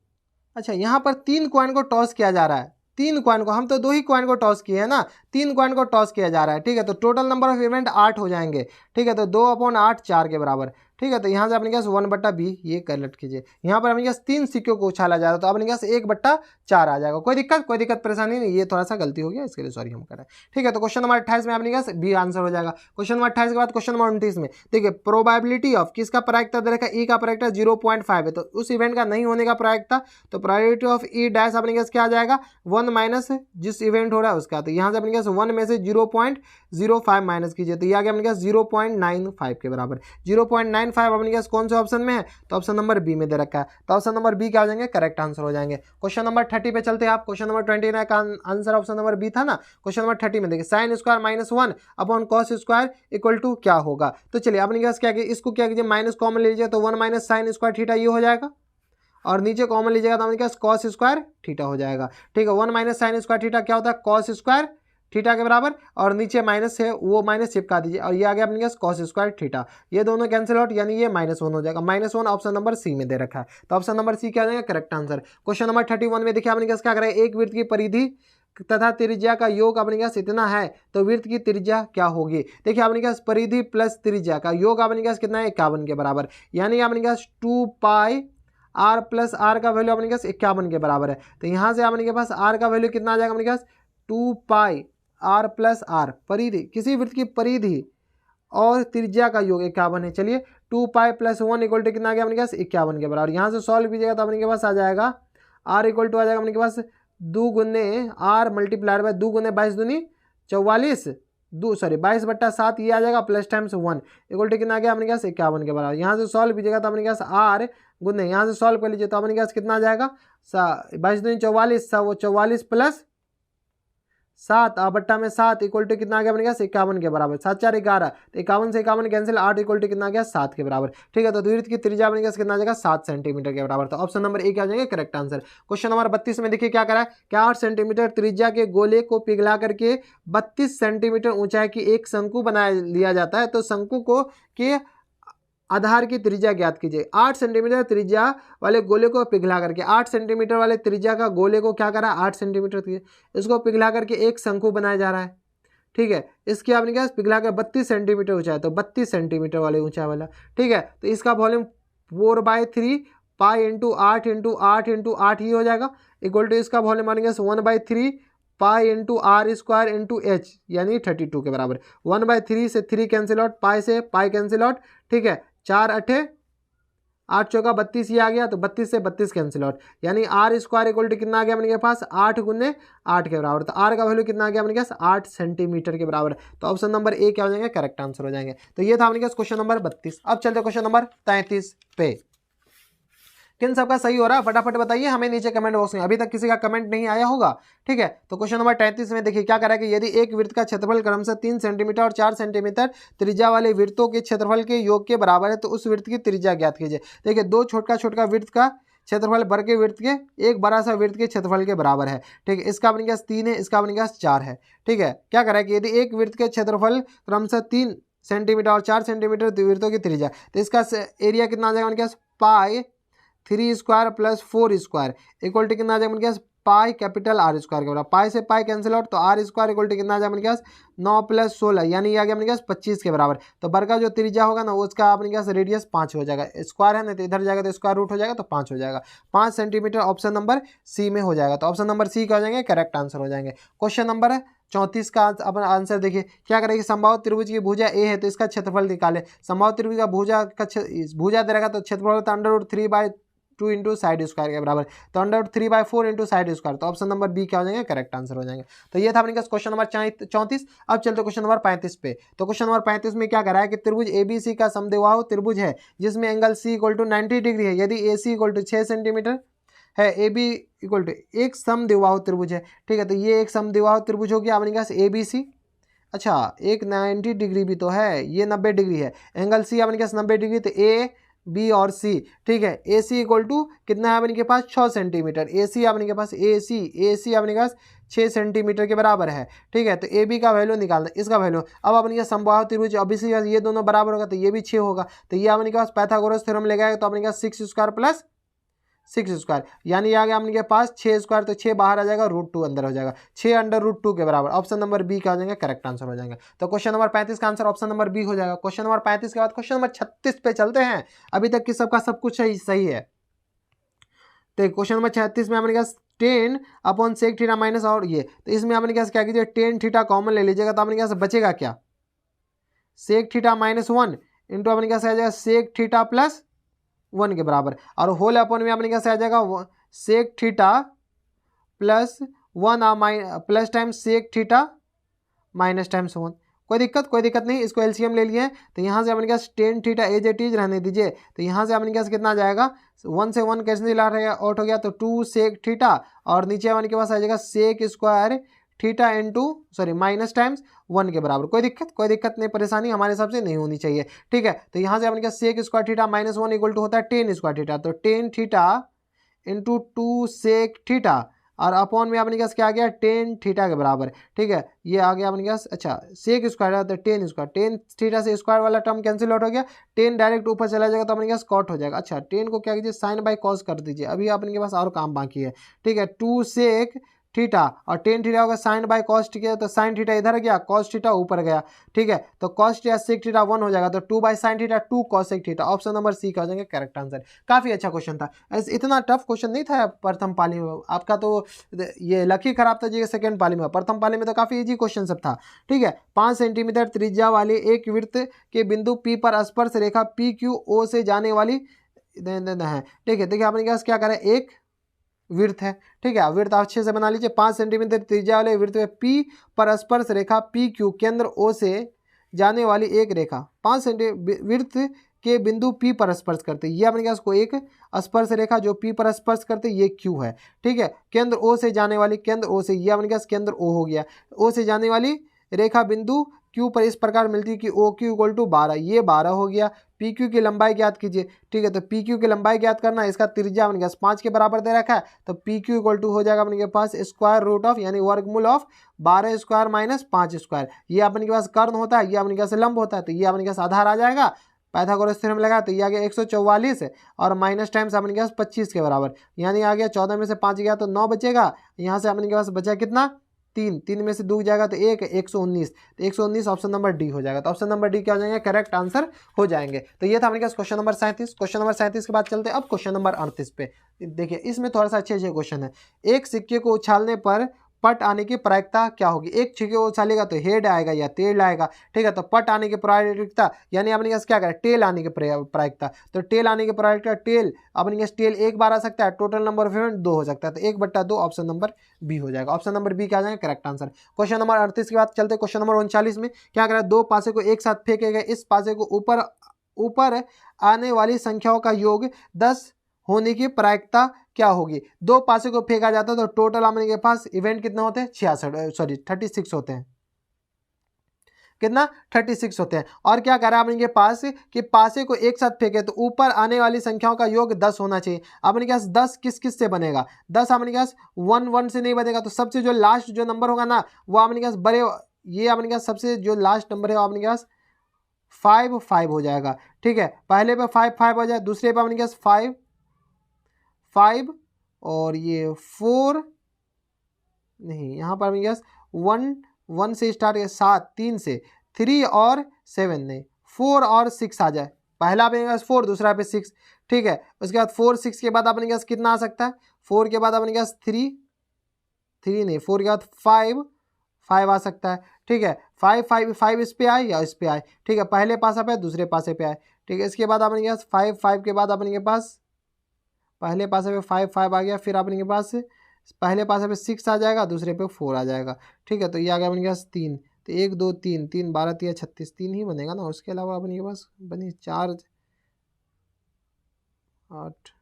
अच्छा, यहाँ पर 3 कॉइन को टॉस किया जा रहा है, 3 कॉइन को, हम तो 2 ही कॉइन को टॉस किए हैं ना, 3 कॉइन को टॉस किया जा रहा है। ठीक है, तो टोटल नंबर ऑफ इवेंट 8 हो जाएंगे। ठीक है, तो 2/8 4 के बराबर। ठीक है, तो यहाँ से अपने पास 1/b ये कैलकुलेट कीजिए, यहाँ पर अपने पास 3 सिक्कों को उछाला जा रहा है तो अपने पास 1/4 आ जाएगा। कोई दिक्कत परेशानी नहीं, ये थोड़ा सा गलती हो गया, इसके लिए सॉरी हम करें। ठीक है, तो क्वेश्चन नंबर 28 में अपने पास बी आंसर हो जाएगा। क्वेश्चन नंबर 28 के बाद क्वेश्चन नंबर 29 में देखिए, प्रोबेबिलिटी ऑफ किसका प्रायिकता दे रखा है, ई का प्रायिकता 0.5 है, तो उस इवेंट का नहीं होने का प्रायिकता, तो प्रोबेबिलिटी ऑफ ई डैश अपने पास क्या आ जाएगा 1 माइनस जिस इवेंट हो रहा है उसका, तो यहाँ से अपने पास 1 में से 0.05 माइनस कीजिए, तो ये आ गया अपने पास 0.95 के बराबर। 0.95 अपने पास कौन से ऑप्शन में है, तो ऑप्शन नंबर बी में दे रखा है, तो ऑप्शन नंबर बी क्या हो जाएंगे करेक्ट आंसर हो जाएंगे। क्वेश्चन नंबर 30 पे चलते हैं आप। क्वेश्चन नंबर 29 का आंसर ऑप्शन नंबर बी था ना। क्वेश्चन नंबर 30 में देखिए, sine square minus 1 upon cos square equal to क्या होगा। तो चलिए अपने पास क्या कीजिए, इसको क्या कीजिए माइनस कॉमन लीजिए, तो 1 माइनस साइन स्क्वायर थीटा ये हो जाएगा, और नीचे कॉमन लीजिएगा तो अपने पास कॉस स्क्वायर थीटा हो जाएगा। ठीक है, 1 माइनस साइन स्क्वायर थीटा क्या होता है कॉस स्क्वायर थीटा के बराबर, और नीचे माइनस है वो माइनस चिपका दीजिए, और ये आ गया अपने पास कॉस स्क्वायर थीटा, ये दोनों कैंसिल आउट, यानी ये -1 हो जाएगा। -1 ऑप्शन नंबर सी में दे रखा है, तो ऑप्शन नंबर सी क्या हो जाएगा करेक्ट आंसर। क्वेश्चन नंबर 31 में देखिए अपने पास क्या कर रहा है, एक वृत्त की परिधि तथा त्रिज्या का योग अपने पास इतना है, तो वृत्त की त्रिज्या क्या होगी। देखिए अपने पास परिधि प्लस त्रिज्या का योग अपने पास कितना है 51 के बराबर, यानी अपने पास 2π r प्लस आर का वैल्यू अपने पास 51 के बराबर है। तो यहाँ से अपने के पास r का वैल्यू कितना आ जाएगा अपने पास 2π r प्लस आर, परिधि किसी वृत्त की परिधि और त्रिज्या का योग 51 है। चलिए 2π + 1 इक्वल टू कितना आ गया अपने पास 51 के बराबर। यहाँ से सॉल्व कीजिएगा तो अपने के पास आ जाएगा r इक्वल टू आ जाएगा अपने के पास 2 गुने r मल्टीप्लाइड बाय 2 गुने 22 दूनी 44 22/7 ये आ जाएगा प्लस टाइम्स 1 इक्वल टू कितना आ गया अपने पास 51 के बराबर। यहाँ से सॉल्व कीजिएगा तो अपने पास आर गुने यहाँ से सॉल्व कर लीजिए तो अपने पास कितना आ जाएगा 22×44 वो 44 प्लस 7 बट्टा में 7 इक्वल टू कितना आ गया अपने पास 51 के बराबर। 7 4 11 तो 51 से 51 कैंसिल 8 इक्वल टू कितना आ गया 7 के बराबर। ठीक है, तो द्विवृत्त की त्रिज्या अपने पास कितना आ जाएगा 7 सेंटीमीटर के बराबर। तो ऑप्शन नंबर ए क्या आ जाएगा करेक्ट आंसर। क्वेश्चन नंबर 32 में देखिए क्या करा है, क्या 8 सेंटीमीटर त्रिज्या के गोले को पिघला करके 32 सेंटीमीटर ऊंचाई की एक शंकु बना लिया जाता है, तो शंकु को के आधार की त्रिज्या ज्ञात कीजिए। 8 सेंटीमीटर त्रिज्या वाले गोले को पिघला करके 8 सेंटीमीटर वाले त्रिज्या का गोले को क्या करा 8 सेंटीमीटर इसको पिघला करके एक शंकु बनाया जा रहा है। ठीक है, इसकी आपने क्या पिघला कर 32 सेंटीमीटर ऊंचाई, तो 32 सेंटीमीटर वाले ऊंचाई वाला। ठीक है, तो इसका volume 4/3 pi into 8 into 8 into 8 ही हो जाएगा इक्वल टू इसका वॉल्यूम मानेंगे 1/3 pi into r square into h यानी 32 के बराबर। 1/3 से 3 कैंसिल आउट, पाई से पाई कैंसिल आउट। ठीक है, 4 8 8 चौका 32 ये आ गया, तो 32 से 32 कैंसिल आउट यानी आर स्क्वायर इक्वल टू कितना आ गया अपने के पास 8 गुने 8 के बराबर। तो आर का वैल्यू कितना आ गया अपने पास 8 सेंटीमीटर के बराबर। तो ऑप्शन नंबर ए क्या हो जाएंगे करेक्ट आंसर हो जाएंगे। तो ये था अपने पास क्वेश्चन नंबर 32। अब चलते क्वेश्चन नंबर 33 पे। किन सबका सही हो रहा है फटाफट बताइए हमें नीचे कमेंट बॉक्स में, अभी तक किसी का कमेंट नहीं आया होगा। ठीक है, तो क्वेश्चन नंबर 33 में देखिए क्या करा है कि यदि एक वृत्त का क्षेत्रफल क्रमशः 3 सेंटीमीटर और 4 सेंटीमीटर त्रिज्या वाले वृत्तों के क्षेत्रफल के योग के बराबर है, तो उस वृत्त की त्रिज्या ज्ञात कीजिए। देखिए दो छोटा वृत्त का क्षेत्रफल वर्ग के वृत्त के एक बड़ा सा वृत्त के क्षेत्रफल के बराबर है। ठीक है, इसका अपने पास 3 है, इसका अपने पास 4 है। ठीक है, क्या करा है कि यदि एक वृत्त के क्षेत्रफल क्रमशः 3 सेंटीमीटर और 4 सेंटीमीटर वृत्तों की त्रिज्या, तो इसका एरिया कितना आ जाएगा उनके पास pi 3 square plus 4 square equal to कितना आ जाएगा उनके पास पाई कैपिटल आर स्क्वायर के बराबर। पाई से पाई कैंसिल आउट, तो आर स्क्वायर इक्वल टू कितना आ जाएगा अपने पास 9 प्लस 16 यानी ये आ गया अपने पास 25 के बराबर। तो वर्ग का जो त्रिज्या होगा ना उसका अपने पास रेडियस 5 हो जाएगा। स्क्वायर है ना तो इधर जाएगा तो स्क्वायर रूट हो जाएगा तो 5 हो जाएगा। 5 सेंटीमीटर ऑप्शन नंबर सी में हो जाएगा। तो ऑप्शन नंबर सी क्या हो जाएंगे करेक्ट आंसर हो जाएंगे। क्वेश्चन नंबर 34 का अपना आंसर देखिए क्या करेगी, संभावित त्रिभुज की भुजा ए है तो इसका क्षेत्रफल निकाले। संभावित त्रिभुज का भुजा दे रहेगा तो क्षेत्रफल होता है √3/2 इंटू साइड स्क्वायर के बराबर, तो √3/4 इंटू साइड स्क्वायर। तो ऑप्शन नंबर बी क्या हो जाएंगे करेक्ट आंसर हो जाएंगे। तो ये था अपने पास क्वेश्चन नंबर 34। अब चलते क्वेश्चन नंबर 35 पे। तो क्वेश्चन नंबर 35 में क्या करा है कि त्रिभुज एबीसी का समद्विबाहु त्रिभुज है जिसमें angle c equal to 90 degree है। यदि a c equal to 6 centimetre है, ए बी इक्वल टू एक समद्विबाहु त्रिभुज है। ठीक है, तो ये एक समद्विबाहु त्रिभुज हो गया अपने पास ए बी सी। अच्छा, एक 90 डिग्री भी तो है, ये 90 डिग्री है। एंगल सी अपने पास 90 डिग्री, तो ए बी और सी। ठीक है, ए सी इक्वल टू कितना है अपने के पास 6 सेंटीमीटर। ए सी अपने के पास ए सी अपने के पास 6 सेंटीमीटर के बराबर है। ठीक है, तो ए बी का वैल्यू निकालना, इसका वैल्यू अब अपने पास समबाहु त्रिभुज ऑब्वियसली ये दोनों बराबर होगा तो ये भी 6 होगा। तो ये अपने के पास पाइथागोरस थ्योरम लगाएगा तो अपने पास 6 स्क्वायर प्लस 6 स्क्वायर यानी आ गया अपने के पास 6 स्क्वायर, तो 6 बाहर आ जाएगा √2 अंदर हो जाएगा 6 अंडर √2 के बराबर। ऑप्शन नंबर बी क्या हो जाएंगे करेक्ट आंसर हो जाएंगे। तो क्वेश्चन नंबर 35 का आंसर ऑप्शन नंबर बी हो जाएगा। क्वेश्चन नंबर 35 के बाद क्वेश्चन नंबर 36 पे चलते हैं। अभी तक की सबका सब कुछ सही है। तो क्वेश्चन नंबर 36 में अपने पास 10/sec थीटा माइनस और ये, तो इसमें अपने पास क्या कीजिए tan थीटा कॉमन ले लीजिएगा तो अपने पास बचेगा क्या sec थीटा -1 इंटू अपने पास आ जाएगा sec थीटा प्लस 1 के बराबर, और होल अपॉन में अपने कैसे आ जाएगा sec theta plus 1 plus times sec theta minus times 1। कोई दिक्कत नहीं, इसको एलसीएम ले लिए तो यहाँ से अपने पास tan theta as it is रहने दीजिए। तो यहाँ से अपने पास कितना आ जाएगा 1 से 1 कैसे ला रहेगा आउट हो गया, तो 2 sec थीटा और नीचे अपने के पास आ जाएगा sec square theta into minus times 1 के बराबर। कोई दिक्कत नहीं, परेशानी हमारे हिसाब से नहीं होनी चाहिए। ठीक है, तो यहाँ से अपने पास sec square theta -1 equal to होता है tan स्क्वायर थीटा, तो tan theta into 2 sec theta और अपॉन में अपने पास क्या आ गया tan थीटा के बराबर। ठीक है, ये आ गया अपने पास अच्छा sec स्क्वायर तो tan स्क्वायर, tan थीटा से स्क्वायर वाला टर्म कैंसिल आउट हो गया, tan डायरेक्ट ऊपर चला जाएगा तो अपने पास cot हो जाएगा। अच्छा, tan को क्या कीजिए sin बाई cos कर दीजिए, अभी अपने पास और काम बाकी है। ठीक है, 2 sec थीटा और tan थीटा होगा sin बाई cos थीटा, तो sin थीटा इधर गया cos थीटा ऊपर गया। ठीक है, तो cos थीटा sec थीटा 1 हो जाएगा, तो 2 by sin theta 2 cos sec theta. Option number C का हो जाएंगे करेक्ट आंसर। काफी अच्छा क्वेश्चन था, ऐसे इतना टफ क्वेश्चन नहीं था प्रथम पाली में आपका, तो ये लकी खराब था जी सेकंड पाली में। प्रथम पाली में तो काफी इजी क्वेश्चन सब था। ठीक है, 5 सेंटीमीटर त्रिज्या वाले एक वृत्त के बिंदु पी पर स्पर्श रेखा पी क्यू ओ से जाने वाली है। ठीक है, देखिए अपने पास क्या करें, एक विड्थ है। ठीक है, विड्थ अच्छे से बना लीजिए। 5 सेंटीमीटर त्रिज्या वाले वृत्त में पी पर स्पर्श रेखा पी क्यू केंद्र ओ से जाने वाली एक रेखा 5 सेंटीमीटर वृत्त के बिंदु पी पर स्पर्श करते, ये अपने पास को एक स्पर्श रेखा जो पी पर स्पर्श करते ये क्यू है। ठीक है, केंद्र ओ से जाने वाली, केंद्र ओ से, ये अपने पास केंद्र ओ हो गया, ओ से जाने वाली रेखा बिंदु क्यू पर इस प्रकार मिलती है कि ओ क्यू इक्वल टू 12, ये 12 हो गया। पी क्यू की लंबाई ज्ञात कीजिए। ठीक है, तो पी क्यू की लंबाई ज्ञात करना है, इसका त्रिज्या अपने पास 5 के बराबर दे रखा है, तो पी क्यू इक्वल टू हो जाएगा अपने के पास स्क्वायर रूट ऑफ यानी वर्गमूल ऑफ 12 स्क्वायर माइनस 5 स्क्वायर। ये अपने के पास कर्ण होता है, ये अपने के पास लंब होता है, तो ये अपने के पास आधार आ जाएगा। पाइथागोरस थ्योरम लगा तो ये आ गया 144 और माइनस टाइम्स अपने के पास 25 के बराबर, यानी आ गया 14 में से 5 गया तो 9 बचेगा। यहाँ से अपने के पास बचा कितना, 3, 3 में से 2 जाएगा तो 1, 119, तो 119 ऑप्शन नंबर डी हो जाएगा। तो ऑप्शन नंबर डी क्या हो जाएंगे, करेक्ट आंसर हो जाएंगे। तो ये था अपने पास क्वेश्चन नंबर 37। क्वेश्चन नंबर 37 के बाद चलते हैं अब क्वेश्चन नंबर 38 पे। देखिए इसमें थोड़ा सा अच्छे क्वेश्चन है। एक सिक्के को उछालने पर पट आने की प्रायिकता क्या होगी। एक सिक्के को उछालेगा तो हेड आएगा या टेल आएगा। ठीक है, तो पट आने की प्रायिकता यानी अपने पास क्या करें, टेल आने की प्रायिकता, तो टेल आने की प्रायिकता, टेल अपने पास टेल एक बार आ सकता है, टोटल नंबर ऑफ इवेंट 2 हो सकता है, तो 1/2 ऑप्शन नंबर बी हो जाएगा। ऑप्शन नंबर बी क्या आ जाएगा, करेक्ट आंसर। क्वेश्चन नंबर 38 के बाद चलते हैं क्वेश्चन नंबर 39 में। क्या करें, 2 पासे को एक साथ फेंके गए, इस पासे को ऊपर आने वाली संख्याओं का योग 10 होने की प्रायिकता क्या होगी। 2 पासे को फेंका जाता है तो टोटल अपने के पास इवेंट कितने होते हैं, 36 होते हैं। कितना, 36 होते हैं। और क्या करा अपने के पास कि पासे को एक साथ फेंके तो ऊपर आने वाली संख्याओं का योग 10 होना चाहिए। अपने के पास 10 किस किस से बनेगा, 10 अपने के पास 1 से नहीं बनेगा, तो सबसे जो लास्ट जो नंबर होगा ना वो अपने के पास बड़े, ये अपने के पास सबसे जो लास्ट नंबर है अपने के पास 5 हो जाएगा। ठीक है, पहले पे 5 हो जाए, दूसरे पे अपने के पास 5 और ये 4 नहीं, यहाँ पर अपने पास 1 से स्टार्ट है, 7 3 से 3 और 7 नहीं 4 और 6 आ जाए। पहला अपने पास 4, दूसरा पे 6। ठीक है, उसके बाद 4 6 के बाद अपने पास कितना आ सकता है, 4 के बाद अपने पास 3 नहीं, 4 के बाद 5 आ सकता है। ठीक है, 5 इस पे आए या इस पे आए। ठीक है, पहले पासा पे दूसरे पासे पे आए। ठीक है, इसके बाद अपने के पास 5 के बाद अपने के पास पहले पासे पे 5 आ गया, फिर अपने के पास पहले पासे पे 6 आ जाएगा, दूसरे पे 4 आ जाएगा। ठीक है, तो ये आ गया अपने के पास 3, तो 1 2 3 3 12 3 36 3 ही बनेगा ना, उसके अलावा अपने के पास बनी 4 8,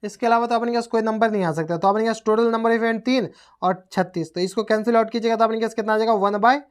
इसके अलावा तो अपने के पास कोई नंबर नहीं आ सकता। तो अपने के पास टोटल नंबर इवेंट 3 और 36, तो इसको कैंसिल आउट कीजिएगा तो अपने के पास कितना आ जाएगा 1/,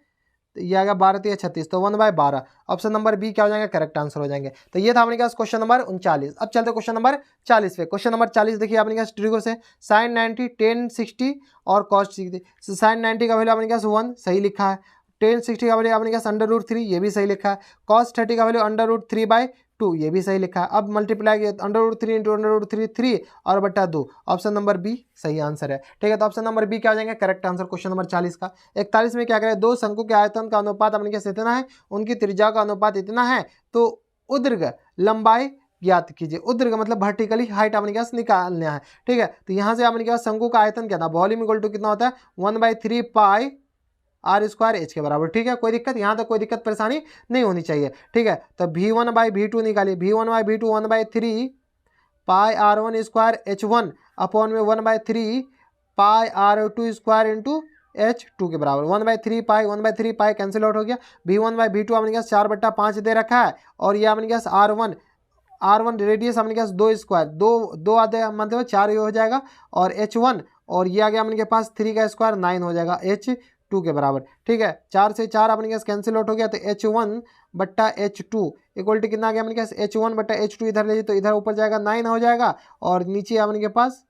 ये आ गया 12 3 36, तो 1/12 ऑप्शन नंबर बी क्या हो जाएगा, करेक्ट आंसर हो जाएंगे। तो ये था अपने पास क्वेश्चन नंबर 39। अब चलते क्वेश्चन नंबर 40 पे। क्वेश्चन नंबर 40 देखिए अपने पास ट्रिगो से sin 90 tan 60 और cos 60। sin 90 का वैल्यू अपने पास 1 सही लिखा है, tan 60 का वैल्यू अपने पास √3 ये भी सही लिखा है, cos 30 का वैल्यू √3/2 ये भी सही लिखा है। अब मल्टीप्लाई किया √3 × √3 3 और बटा 2, ऑप्शन नंबर बी सही आंसर है। ठीक है, तो ऑप्शन नंबर बी क्या हो जाएंगे, करेक्ट आंसर क्वेश्चन नंबर 40 का। 41 में क्या करें, 2 शंकु के आयतन का अनुपात अपने पास इतना है, उनकी त्रिज्या का अनुपात इतना है, तो ऊर्ध्व लंबाई ज्ञात कीजिए। ऊर्ध्व मतलब वर्टिकली हाइट अपने पास निकालना है। ठीक है, तो यहाँ से अपने पास शंकु का आयतन क्या था, वॉल्यूम इक्वल टू कितना होता है 1/3 पाई r² h के बराबर। ठीक है, कोई दिक्कत, यहाँ तक कोई दिक्कत परेशानी नहीं होनी चाहिए। ठीक है, तो V1/V2 निकालिए, V1/V2 1/3 पाई r1² h1 अपॉन में 1/3 पाई r2² इंटू h2 के बराबर। 1/3 पाई कैंसिल आउट हो गया। V1/V2 अपने पास 4/5 दे रखा है, और ये अपने पास R1 रेडियस अपने पास 2² 2 आधे मतलब 4 हो जाएगा, और H1 और ये आ गया अपने पास 3 का स्क्वायर 9 हो जाएगा H2 के बराबर। ठीक है, 4 से 4 अपने पास कैंसिल आउट हो गया, तो H1/H2 इक्वल टू कितना आ गया अपने पास H1/H2 इधर ले तो इधर ऊपर जाएगा 9 हो जाएगा, और नीचे अपने के पास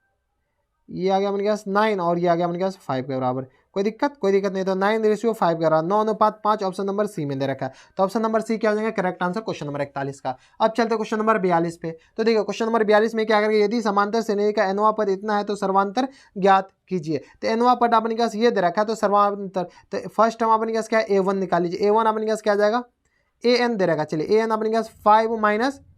ये आ गया अपने पास 9 और ये आ गया अपने पास 5 के बराबर। कोई दिक्कत नहीं, तो 9:5 के बराबर 9:5 ऑप्शन नंबर सी में दे रखा है। तो ऑप्शन नंबर सी क्या हो जाएगा, करेक्ट आंसर क्वेश्चन नंबर 41 का। अब चलते क्वेश्चन नंबर 42 पे। तो देखिए क्वेश्चन नंबर 42 में क्या करेंगे, यदि समांतर श्रेणी का एनवा पद इतना है तो सर्वांतर ज्ञात कीजिए। तो एनवा पद अपने पास ये दे रखा है, तो सर्वांतर, तो फर्स्ट हम अपने पास क्या है A1 निकाल लीजिए। A1 अपने पास क्या आ जाएगा, AN दे रखा, चलिए AN अपने पास 5 -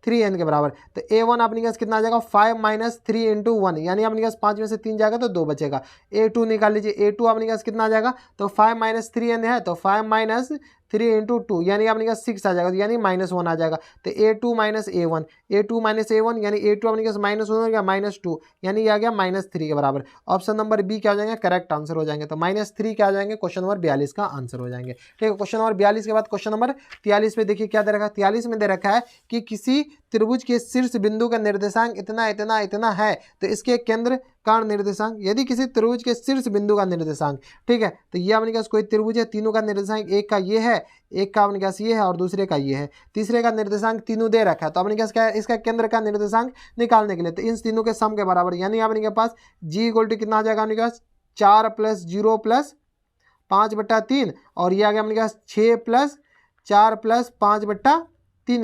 3n के बराबर। तो A1 अपने पास कितना आ जाएगा 5 - 3 × 1, यानी अपने पास 5 में से 3 जाएगा तो 2 बचेगा। A2 निकाल लीजिए, A2 अपने पास कितना आ जाएगा, तो 5 - 3n है, तो 5 - 3 इंटू 2 यानी अपने पास 6 आ जाएगा, तो यानी -1 आ जाएगा। तो A2 minus A1, A2 minus A1 यानी A2 अपने पास -1 हो गया, -2 यानी ये आ गया -3 के बराबर। ऑप्शन नंबर बी क्या हो जाएंगे, करेक्ट आंसर हो जाएंगे। तो -3 क्या आ जाएंगे, क्वेश्चन नंबर 42 का आंसर हो जाएंगे। ठीक है, क्वेश्चन नंबर 42 के बाद क्वेश्चन नंबर 43 पे देखिए क्या दे रखा है। 43 में दे रखा है कि किसी त्रिभुज के शीर्ष बिंदु का निर्देशांक इतना इतना इतना है, तो इसके केंद्र का निर्देशांक, यदि किसी त्रिभुज के शीर्ष बिंदु का निर्देशांक, ठीक है, तो ये अपने पास कोई त्रिभुज है, तीनों का निर्देशांक एक का ये है, एक का अपने पास ये है और दूसरे का ये है, तीसरे का निर्देशांक तीनों दे रखा है। तो अपने पास क्या है, इसका केंद्र का निर्देशांक निकालने के लिए तो इन तीनों के सम के बराबर, यानी अपने पास जी इक्वल टू कितना आ जाएगा अपने पास 4 + 0 + 5/3 और ये आ गया अपने पास 6 + 4 + 5/3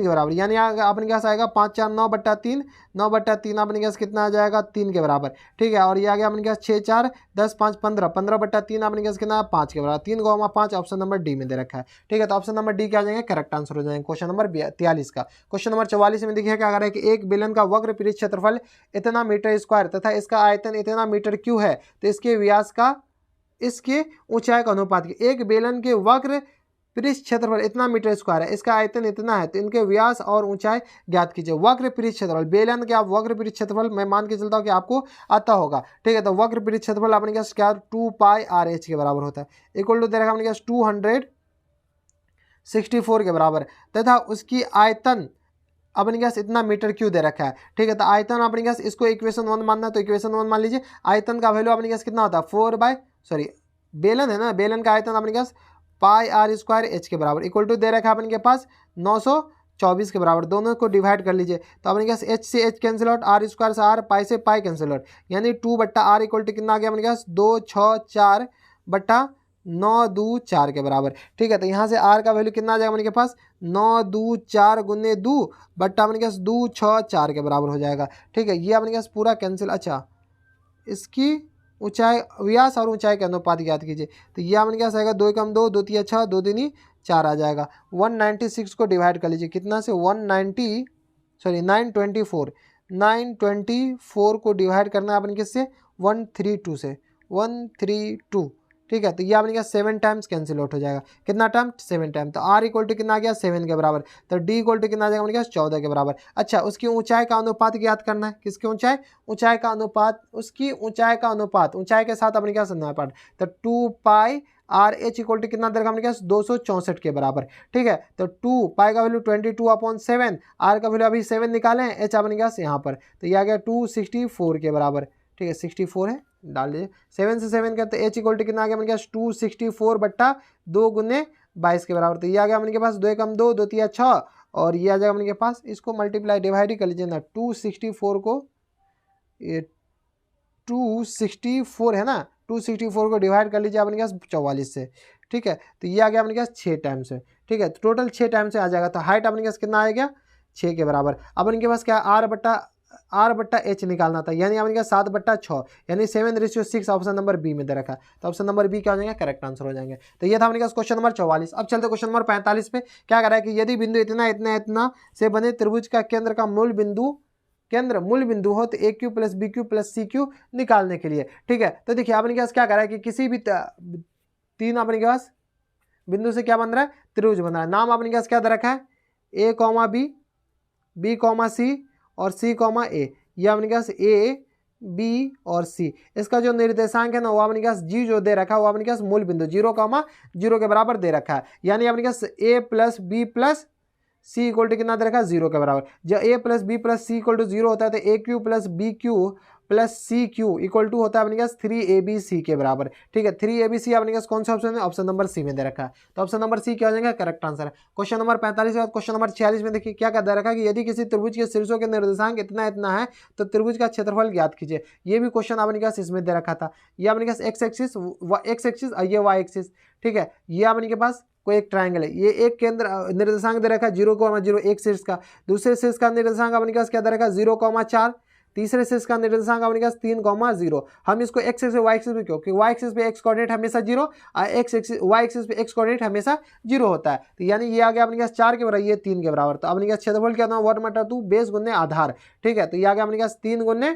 के बराबर, यानी अपने पास आएगा 5 × 4 = 9/3, 9/3 अपने पास कितना आ जाएगा 3 के बराबर। ठीक है, और ये आ गया अपने पास 6 × 4 = 10 × 5 = 15, 15/3 अपने पास कितना 5 के बराबर। 3,5 ऑप्शन नंबर डी में दे रखा है। ठीक है, तो ऑप्शन नंबर डी क्या आ जाएंगे, करेक्ट आंसर हो जाएंगे क्वेश्चन नंबर 43 का। क्वेश्चन नंबर 44 में देखिए क्या कर रहा है कि एक बेलन का वक्र पृष्ठ क्षेत्रफल इतना मीटर स्क्वायर तथा इसका आयतन इतना मीटर क्यूब है, तो इसके व्यास का इसके ऊंचाई का अनुपात की। एक बेलन के वक्र पृष्ठ क्षेत्रफल इतना मीटर स्क्वायर है, इसका आयतन इतना है, तो इनके व्यास और ऊंचाई ज्ञात कीजिए। वक्र पृष्ठ क्षेत्रफल बेलन के, आप वक्र पृष्ठ क्षेत्रफल मैं मान के चलता हूँ कि आपको आता होगा। ठीक है, तो वक्र पृष्ठ क्षेत्रफल अपने पास क्या 2πr/h के बराबर होता है, इक्वल टू दे रखा अपने पास 264 के बराबर, तथा उसकी आयतन अपने पास इतना मीटर क्यों दे रखा है। ठीक है, तो आयतन अपने पास इसको इक्वेशन 1 मानना है, तो इक्वेशन 1 मान लीजिए। आयतन का वैल्यू अपने पास कितना होता है बेलन है ना, बेलन का आयतन अपने पास πr² के बराबर, इक्वल टू दे रखा है अपने पास 924 के बराबर। दोनों को डिवाइड कर लीजिए, तो अपने पास h से h कैंसिल आउट, r² से r, पाई से पाई कैंसिल आउट, यानी 2/r इक्वल टू कितना आ गया अपने पास 264/924 के बराबर। ठीक है, तो यहाँ से r का वैल्यू कितना आ जाएगा अपने पास 924 × 2 बट्टा अपने पास 264 के बराबर हो जाएगा। ठीक है, ये अपने पास पूरा कैंसिल। अच्छा, इसकी ऊंचाई, व्यास और ऊंचाई के अनुपात ज्ञात कीजिए, तो ये अपने पास आएगा 2 × 2 2 × 3 = 6, 2 × 3 = 4 आ जाएगा। 196 को डिवाइड कर लीजिए, कितना से 924 को डिवाइड करना है अपन किससे 132 से, 132। ठीक है, तो ये अपने का 7 टाइम्स कैंसिल आउट हो जाएगा। कितना टाइम 7 टाइम, तो r इक्वल टू कितना आ गया 7 के बराबर, तो d इक्वल टू कितना आ जाएगा अपने पास 14 के बराबर। अच्छा, उसकी ऊंचाई का अनुपात ज्ञात करना है, किसकी ऊंचाई, ऊंचाई का अनुपात, उसकी ऊंचाई का अनुपात, ऊंचाई के साथ अपने पास अनुपात, तो 2πr/h इक्वल टू कितना देगा अपने पास 264 के बराबर। ठीक है, तो 2π का वैल्यू 22/7, r का वैल्यू अभी 7 निकाले हैं, h अपने पास यहाँ पर, तो ये आ गया 264 के बराबर। ठीक है, 64 है, डाल दीजिए 7 से 7 करते h इक्वल टू कितना आ गया अपने पास 264/2 × 22 के बराबर। तो ये आ गया अपने के पास 2 × 2 2 × 3 = 6 और ये आ जाएगा अपने के पास, इसको मल्टीप्लाई डिवाइड ही कर लीजिए ना, 264 को, ये 264 है ना, 264 को डिवाइड कर लीजिए अपने पास 44 से। ठीक है, तो ये आ गया अपने पास 6 टाइम्स है। ठीक है, तो टोटल 6 टाइम्स से आ जाएगा, तो हाइट अपने पास कितना आएगा 6 के बराबर। अब इनके पास क्या r/h निकालना था, यानी अपने 7/6, यानी 7:6 ऑप्शन नंबर बी में दे रखा है। तो ऑप्शन नंबर बी क्या हो जाएगा, करेक्ट आंसर हो जाएंगे। तो ये था अपने पास क्वेश्चन नंबर 44। अब चलते क्वेश्चन नंबर 45 पे। क्या कर रहा है कि यदि बिंदु इतना इतना इतना से बने त्रिभुज का केंद्र का मूल बिंदु हो, तो AQ + BQ + CQ निकालने के लिए। ठीक है, तो देखिए अपने पास क्या कर रहा है कि किसी भी 3 अपने पास बिंदु से क्या बन रहा है, त्रिभुज बन रहा है। नाम अपने पास क्या दे रखा है, A, B, B, C और C, A। ये अपने पास A, B और C, इसका जो निर्देशांक है ना वो अपने पास G जो दे रखा है वो अपने पास मूल बिंदु 0,0 के बराबर दे रखा है, यानी अपने पास A + B + C equal to कितना दे रखा है 0 के बराबर। जब A + B + C equal to 0 होता है, तो AQ + BQ + CQ equal to होता है अपने पास 3ABC के बराबर। ठीक है, 3ABC अपने पास कौन सा ऑप्शन है, ऑप्शन नंबर सी में दे रखा है। तो ऑप्शन नंबर सी क्या हो जाएगा, करेक्ट आंसर है। क्वेश्चन नंबर 45 के बाद क्वेश्चन नंबर 46 में देखिए क्या दे रखा है कि यदि किसी त्रिभुज के शीर्षों के निर्देशांक इतना इतना है, तो त्रिभुज का क्षेत्रफल ज्ञात कीजिए। ये भी क्वेश्चन अपने पास इसमें दे रखा था। ये अपने पास x एक्सिस और ये y एक्सिस। ठीक है, ये अपने के पास कोई एक ट्रायंगल है, ये एक केंद्र निर्देशांक दे रखा है 0,0, एक शीर्ष का, दूसरे शीर्ष का निर्देशांक अपने पास क्या दे रखा है 0,4, तीसरे शीर्ष का निर्देशांक अपने पास 3,0। हम इसको x एक्सिस पे y एक्सिस पे, क्योंकि y एक्सिस पे x कोऑर्डिनेट हमेशा 0 और y एक्सिस पे x कोऑर्डिनेट हमेशा 0 होता है, तो यानी ये आ गया अपने पास 4 के बराबर, ये 3 के बराबर। तो अपने पास क्षेत्रफल क्या होता है 1/2 बेस गुने आधार। ठीक है, तो ये आ गया अपने पास 3 ×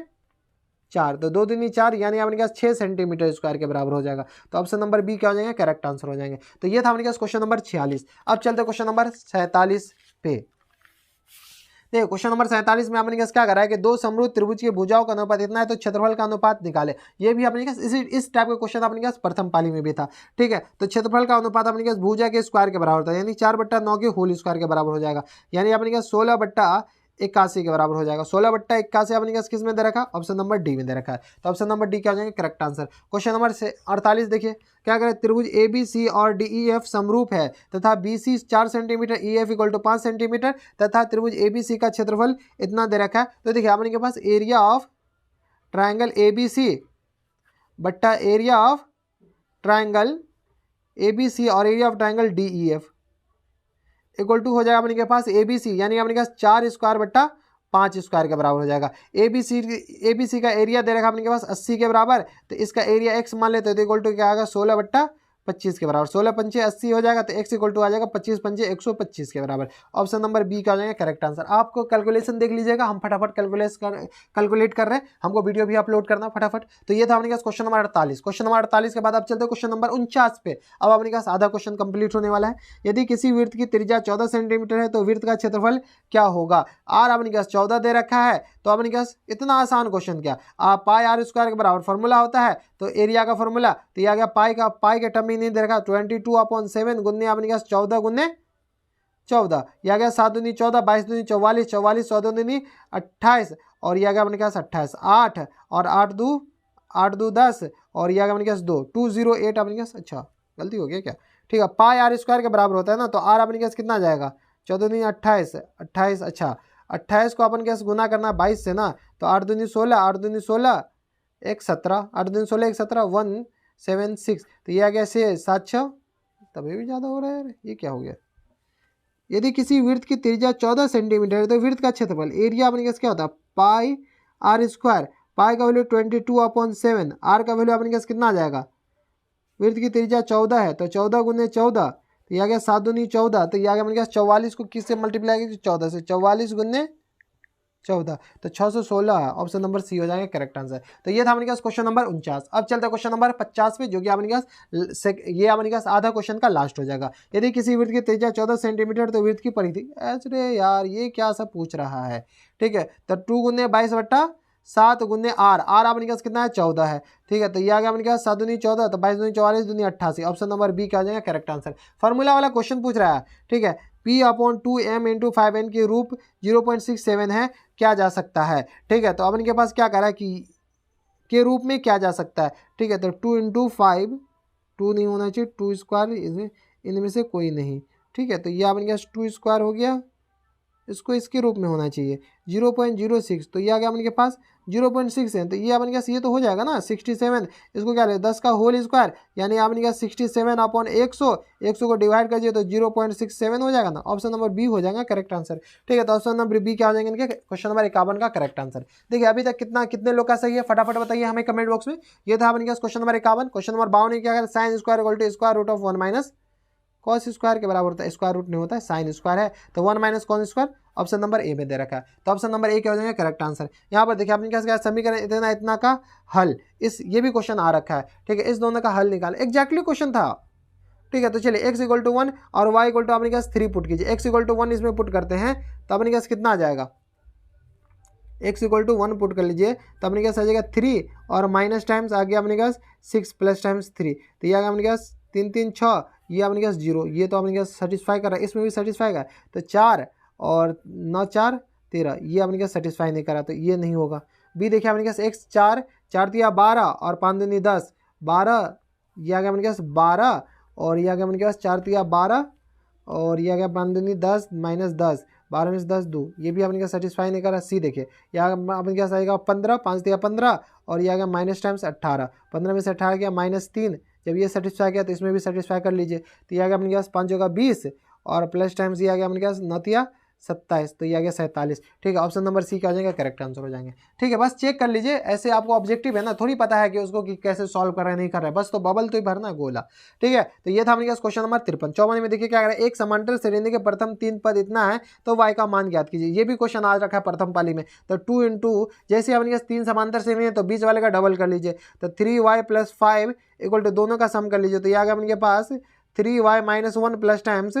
4, तो 2 दूनी 4 यानी अपने पास 6 सेंटीमीटर स्क्वायर के बराबर हो जाएगा। तो ऑप्शन नंबर बी क्या हो जाएगा, करेक्ट आंसर हो जाएंगे। तो ये था अपने पास क्वेश्चन नंबर 46। अब चलते क्वेश्चन नंबर 47 पे। देखिए क्वेश्चन नंबर 47 में अपने पास क्या करा है कि दो समरूप त्रिभुज की भुजाओं का अनुपात इतना है तो क्षेत्रफल का अनुपात निकाले। ये भी अपने पास इस टाइप का क्वेश्चन अपने पास प्रथम पाली में भी था। ठीक है, तो क्षेत्रफल का अनुपात अपने पास भुजा के स्क्वायर के बराबर था, यानी 4/9 के होल स्क्वायर के बराबर हो जाएगा, यानी अपने पास 16/81 के बराबर हो जाएगा। 16/81 अपने पास किस में दे रखा है, ऑप्शन नंबर डी में दे रखा है। तो ऑप्शन नंबर डी क्या हो जाएगा, करेक्ट आंसर। क्वेश्चन नंबर 48 देखिए क्या करें, त्रिभुज ए बी सी और डी ई एफ समरूप है तथा B C 4 centimetre, E F equal to 5 centimetre तथा त्रिभुज ए बी सी का क्षेत्रफल इतना दे रखा है। तो देखिए अपने के पास area of triangle A B C बट्टा area of triangle A B C और area of triangle D E F equal to हो जाएगा अपने के पास ए बी सी, यानी अपने के पास 4 स्क्वायर बट्टा 5 स्क्वायर के बराबर हो जाएगा। ए बी सी का एरिया दे रखा अपने के पास 80 के बराबर, तो इसका एरिया x मान लेते हैं तो इक्वल टू क्या आएगा 16/25 के बराबर। 16 पंचे 80 हो जाएगा, तो x इक्वल टू आ जाएगा 25 पंचे 125 के बराबर। ऑप्शन नंबर बी का हो जाएगा करेक्ट आंसर। आपको कैलकुलेशन देख लीजिएगा, हम फटाफट कैलकुलेट कर रहे हैं, हमको वीडियो भी अपलोड करना फटाफट। तो ये था अपने पास क्वेश्चन नंबर 48। क्वेश्चन नंबर 48 के बाद आप चलते हैं क्वेश्चन नंबर 49 पे। अब अपने पास आधा क्वेश्चन कंप्लीट होने वाला है। यदि किसी वृत्त की त्रिज्या 14 सेंटीमीटर है तो वृत्त का क्षेत्रफल क्या होगा। आर अपने पास 14 दे रखा है, तो अपने पास इतना आसान क्वेश्चन क्या, पाई आर स्क्वायर के बराबर फॉर्मूला होता है, तो एरिया का फॉर्मूला तो ये आ गया पाई के टर्म में नहीं दे रखा 22/7 गुन्ने अपने पास 14 गुन्ने 14, यह आ गया 7 दूनी 14, 22 दूनी 44, 44 14 दूनी 28 और यह आ गया अपने पास 28, 8 और 8 दू 10 और यह आ गया अपने पास 2 208 अपने पास। अच्छा गलती हो गया क्या, ठीक है, पाई आर स्क्वायर के बराबर होता है ना, तो आर अपने पास कितना जाएगा 14 दूनी 28 28, अच्छा 28 को अपन कैसे गुना करना है 22 से ना, तो 8 दूनी 16 8 दूनी 16 1 17 8 दूनी 16 1 17 176, तो ये आ गया से 7 6, तभी भी ज़्यादा हो रहा है यार, ये क्या हो गया। यदि किसी वृत्त की त्रिज्या 14 सेंटीमीटर है तो वृत्त का क्षेत्रफल एरिया अपने पास क्या होता है पाई आर स्क्वायर, पाई का वैल्यू 22/7, आर का वैल्यू अपने पास कितना आ जाएगा, वृत्त की त्रिज्या 14 है तो 14 गुने 14, तो यह आ गया 7 दूनी 14, तो यह आ गया अपने पास 44 को किससे मल्टीप्लाई करेंगे 14 से, 44 गुने 14 तो 616, ऑप्शन नंबर सी हो जाएगा करेक्ट आंसर। तो ये था अपने पास क्वेश्चन नंबर 49। अब चलता है क्वेश्चन नंबर 50 पे, जो कि अपने पास ये अपने पास आधा क्वेश्चन का लास्ट हो जाएगा। यदि किसी वृत्त की त्रिज्या 14 सेंटीमीटर तो वृत्त की परिधि, अरे यार ये क्या सब पूछ रहा है, ठीक है, तो 2 गुने 22/7 गुने आर, आर अपने पास कितना है 14 है, ठीक है, तो ये आ गया अपने पास 7 दूनी 14, तो 22 दूनी 44 दूनी 88, ऑप्शन नंबर बी क्या हो जाएगा करेक्ट आंसर। फॉर्मूला वाला क्वेश्चन पूछ रहा है, ठीक है, P/2m × 5n के रूप 0.67 है, क्या जा सकता है, ठीक है, तो अब इनके पास क्या करा कि के रूप में क्या जा सकता है, ठीक है, तो 2 × 5 2 नहीं होना चाहिए, 2 स्क्वायर इनमें से कोई नहीं, ठीक है, तो ये अपने पास 2 स्क्वायर हो गया, इसको इसके रूप में होना चाहिए 0.06, तो ये आ गया अपने के पास 0.6 है, तो ये अपने पास ये तो हो जाएगा ना 67, इसको क्या ले 10 का होल स्क्वायर, यानी अपने पास 67/100 को डिवाइड कर दिए तो 0.67 हो जाएगा ना, ऑप्शन नंबर बी हो जाएगा करेक्ट आंसर, ठीक है, तो ऑप्शन नंबर बी क्या हो जाएंगे इनके क्वेश्चन नंबर 51 का करेक्ट आंसर। देखिए अभी तक कितने लोग का सही है फटाफट बताइए हमें कमेंट बॉक्स में। ये था अपने पास क्वेश्चन नंबर 51। क्वेश्चन नंबर 52 क्या करें, sine square equal to square root of 1 minus cos square के बराबर होता है, स्क्वायर रूट नहीं होता है, साइन स्क्वायर है, तो 1 minus cos square, option number A में दे रखा है, तो ऑप्शन नंबर ए क्या हो जाएगा करेक्ट आंसर। यहाँ पर देखिए आपने क्या समीकरण इतना इतना का हल, ये भी क्वेश्चन आ रखा है, ठीक है, इस दोनों का हल निकाल, एग्जैक्टली क्वेश्चन था, ठीक है, तो चलिए x = 1 और y = अपने पास 3 पुट कीजिए, x = 1 इसमें पुट करते हैं तो अपने पास कितना आ जाएगा, x = 1 पुट कर लीजिए तो अपने पास आ जाएगा 3 और माइनस टाइम्स आ गया अपने पास 6 प्लस टाइम्स 3, तो ये आ गया अपने पास 3 3 6, ये अपने पास 0, ये तो अपने पास सेटिस्फाई कर रहा है, इसमें भी सेटिस्फाई कर, तो 4 और 9 4 13, ये अपने पास सेटिस्फाई नहीं करा तो ये नहीं होगा। बी देखिए अपने पास x 4 4 3 12 और 5 दूनी 10 12, ये आ गया अपने पास 12 और ये आ गया अपने पास 4 3 12 और ये आ गया 5 दूनी 10 माइनस 10 12 में से 10 2, ये भी अपने का सेटिस्फाई नहीं करा। सी देखिए यहाँ अपने क्या आएगा 15 5 दिया 15 और ये आ गया माइनस टाइम्स 18, 15 में से 18 गया -3, जब ये सेटिस्फाई किया तो इसमें भी सेटिस्फाई कर लीजिए, तो ये आ गया अपने पास 5 होगा 20 और प्लस टाइम्स ये आ गया अपने पास 9 3 27, तो ये आ गया 47। ठीक है, ऑप्शन नंबर सी क्या हो जाएगा, करेक्ट आंसर हो जाएंगे। ठीक है, बस चेक कर लीजिए, ऐसे आपको ऑब्जेक्टिव है ना, थोड़ी पता है कि उसको कि कैसे सॉल्व कर रहा है नहीं कर रहा है, बस तो बबल तो ही भरना है गोला। ठीक है, तो ये था हमारे पास क्वेश्चन नंबर 53। 54 में देखिए क्या कर रहा है, एक समांतर श्रेणी के प्रथम 3 पद इतना है तो y का मान ज्ञात कीजिए। ये भी क्वेश्चन आज रखा है प्रथम पाली में। तो 2 इंटू, जैसे हमारे पास 3 समांतर श्रेणी है तो बीच वाले का डबल कर लीजिए, तो 3y + 5 इक्वल टू दोनों का सम कर लीजिए, तो ये आ गया अपने पास 3y - 1 प्लस टाइम्स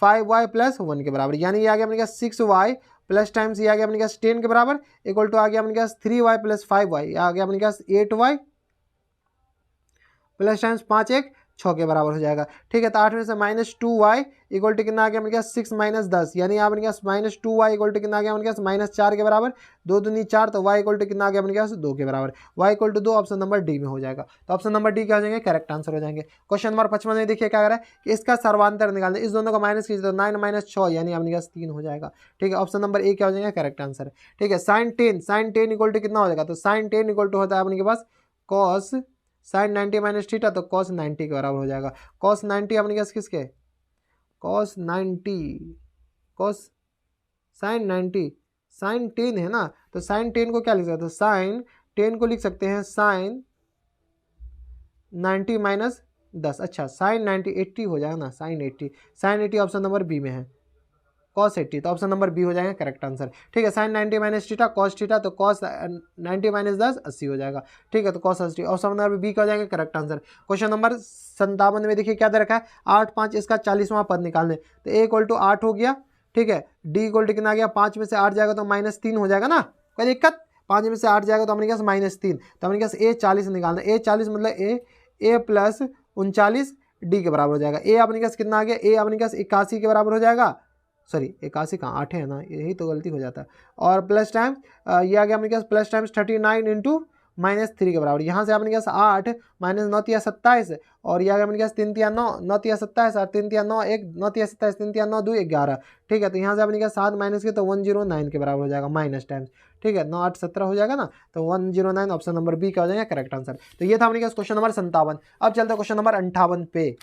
5y + 1 के बराबर, यानी ये आ गया अपने पास 6y प्लस टाइम्स ये आ गया अपने पास 10 के बराबर, इक्वल टू आ गया अपने पास 3y + 5y, आ गया अपने पास 8y प्लस टाइम्स 5 1 6 के बराबर हो जाएगा। ठीक है, तो 8 में से -2y इक्वल टू कितना आ गया अपने पास 6 - 10, यानी यहाँ अपने पास -2y इक्वल टू कितना आ गया अपने पास -4 के बराबर, 2 दूनी 4, तो y इक्वल टू कितना आ गया अपने पास 2 के बराबर, y equal to 2, option number D में हो जाएगा। तो ऑप्शन नंबर डी क्या हो जाएंगे, करेक्ट आंसर हो जाएंगे। क्वेश्चन नंबर 55 में देखिए क्या कर रहा है कि इसका सर्वांतर निकालना, इस दोनों का माइनस कीजिए तो 9 - 6 यानी अपने पास 3 हो जाएगा। ठीक है, ऑप्शन नंबर ए क्या हो जाएगा, करेक्ट आंसर। ठीक है, sin 10 इक्वल टू कितना हो जाएगा, तो sin 10 इक्वल टू होता है अपने पास cos sin 90 - थीटा, तो cos 90 के बराबर हो जाएगा। cos 90 अपने पास किसके, cos 90 cos sin 90 sin 10 है ना, तो sin 10 को क्या लिख सकते हैं, तो sin 10 को लिख सकते हैं sin 90 - 10, अच्छा sin 90 80 हो जाएगा ना, sin 80 ऑप्शन नंबर बी में है, cos 80, तो ऑप्शन नंबर बी हो जाएगा करेक्ट आंसर। ठीक है, sin 90 - थीटा cos थीटा, तो cos 90 - 10 80 हो जाएगा। ठीक है, तो cos 80 ऑप्शन नंबर बी का हो जाएगा करेक्ट आंसर। क्वेश्चन नंबर 57 में देखिए क्या दे रखा है, 8 5 इसका 40वां पद निकालने, तो a इक्वल टू 8 हो गया। ठीक है, d इक्वल टू कितना आ गया, 5 में से 8 जाएगा तो -3 हो जाएगा ना, कोई दिक्कत, 5 में से 8 जाएगा तो हमारे पास -3, तो हमारे पास a 40 निकालना, a 40 मतलब a प्लस 39 d के बराबर हो जाएगा। a अपने पास कितना आ गया, a अपने पास 81 के बराबर हो जाएगा, सॉरी 81 कहाँ 8 है ना, यही तो गलती हो जाता है, और प्लस टाइम ये आ गया अपने पास प्लस टाइम्स 39 इंटू -3 के बराबर, यहाँ से अपने पास 8 माइनस 9 × 27, और ये आ गया अपने पास 3 × 9 9 × 27 और 3 × 9 1 9 × 27 3 × 9 2 11। ठीक है, तो यहाँ से अपने पास 7 माइनस के तो 109 के बराबर हो जाएगा माइनस टाइम्स। ठीक है, 9 8 17 हो जाएगा ना, तो 109 ऑप्शन नंबर बी का हो जाएगा करेक्ट आंसर। तो ये था अपने पास क्वेश्चन नंबर 57। अब चलते हैं क्वेश्चन नंबर 58 पे।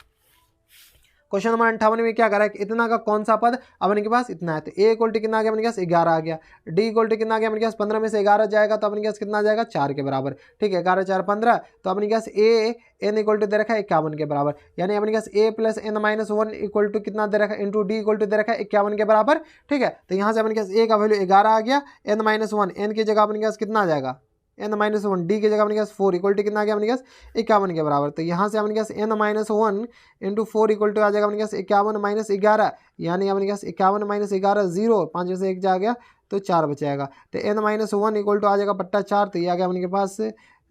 क्वेश्चन नंबर 58 में क्या करा है कि इतना का कौन सा पद अपने के पास इतना है, तो a इक्वल टू कितना आ गया अपने पास 11 आ गया, d इक्वल टू कितना आ गया अपने पास 15 में से 11 जाएगा तो अपने पास कितना आ जाएगा 4 के बराबर। ठीक है, 11 4 15, तो अपने पास a n इक्वल टू दे रखा है 51 के बराबर, यानी अपने पास a + n - 1 इक्वल टू कितना दे रखा है इंटू d इक्वल टू दे रखा है 51 के बराबर। ठीक है, तो यहाँ से अपने पास a का वैल्यू 11 आ गया, n - 1 n की जगह अपने पास कितना आ जाएगा n - 1, d की जगह अपने पास 4 इक्वल टू कितना आ गया अपने पास 51 के बराबर, तो यहाँ से अपने पास n - 1 इंटू 4 इक्वल टू आ जाएगा अपने पास 51 - 11, यानी अपने पास 51 - 11 0, 5 में से 1 जा गया तो 4 बचेगा, तो n - 1 इक्वल टू आ जाएगा बट्टा 4, तो ये आ गया अपने के पास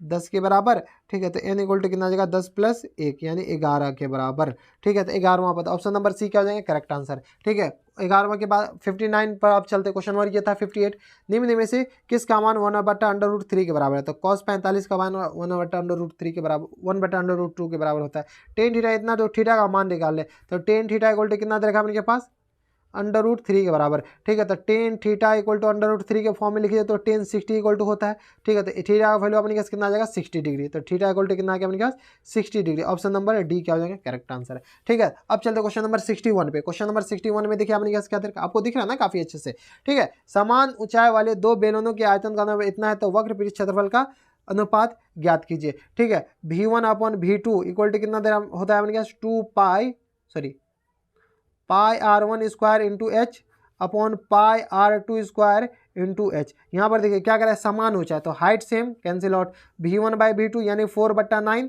10 के बराबर। ठीक है, तो n इक्वल टू कितना आ जाएगा 10 + 1 यानी 11 के बराबर। ठीक है, तो 11वां पद ऑप्शन नंबर सी क्या हो जाएगा करेक्ट आंसर। ठीक है, 11वां के बाद 59 पर आप चलते, क्वेश्चन नंबर ये था 58, निम्न में से किस का मान 1/√3 के बराबर है, तो cos 45 का मान 1/√3 के बराबर 1/√2 के बराबर होता है। टेन थीटा इतना, तो थीटा का मान निकाल ले, तो टेन थीटा इक्वल टू कितना देखा अपने के पास √3 के बराबर। ठीक है, तो टेन थीटा इक्वल टू √3 के फॉर्म में लिखिए तो टेन 60 इक्वल टू होता है। ठीक है, तो थीटा का वैल्यू अपने पास कितना आ जाएगा 60 डिग्री, तो थीटा इक्वल टू कितना आ गया अपने पास 60 डिग्री, ऑप्शन नंबर डी क्या हो जाएगा करेक्ट आंसर है। ठीक है, अब चलते क्वेश्चन नंबर 61 पे। क्वेश्चन नंबर 61 में देखिए अपने पास क्या आपको दिख रहा है ना काफी अच्छे से। ठीक है, समान ऊंचाई वाले दो बेलनों के आयतन का अनुपात इतना है तो वक्र पृष्ठ क्षेत्रफल का अनुपात ज्ञात कीजिए। ठीक है, V1/V2 इक्वल टू कितना होता है अपने पास 2 पाई r1 square into H upon pi r2 square into H. यहाँ पर देखिए क्या करें, समान ऊंचाई तो height same cancel out, V1/V2 यानी 4/9,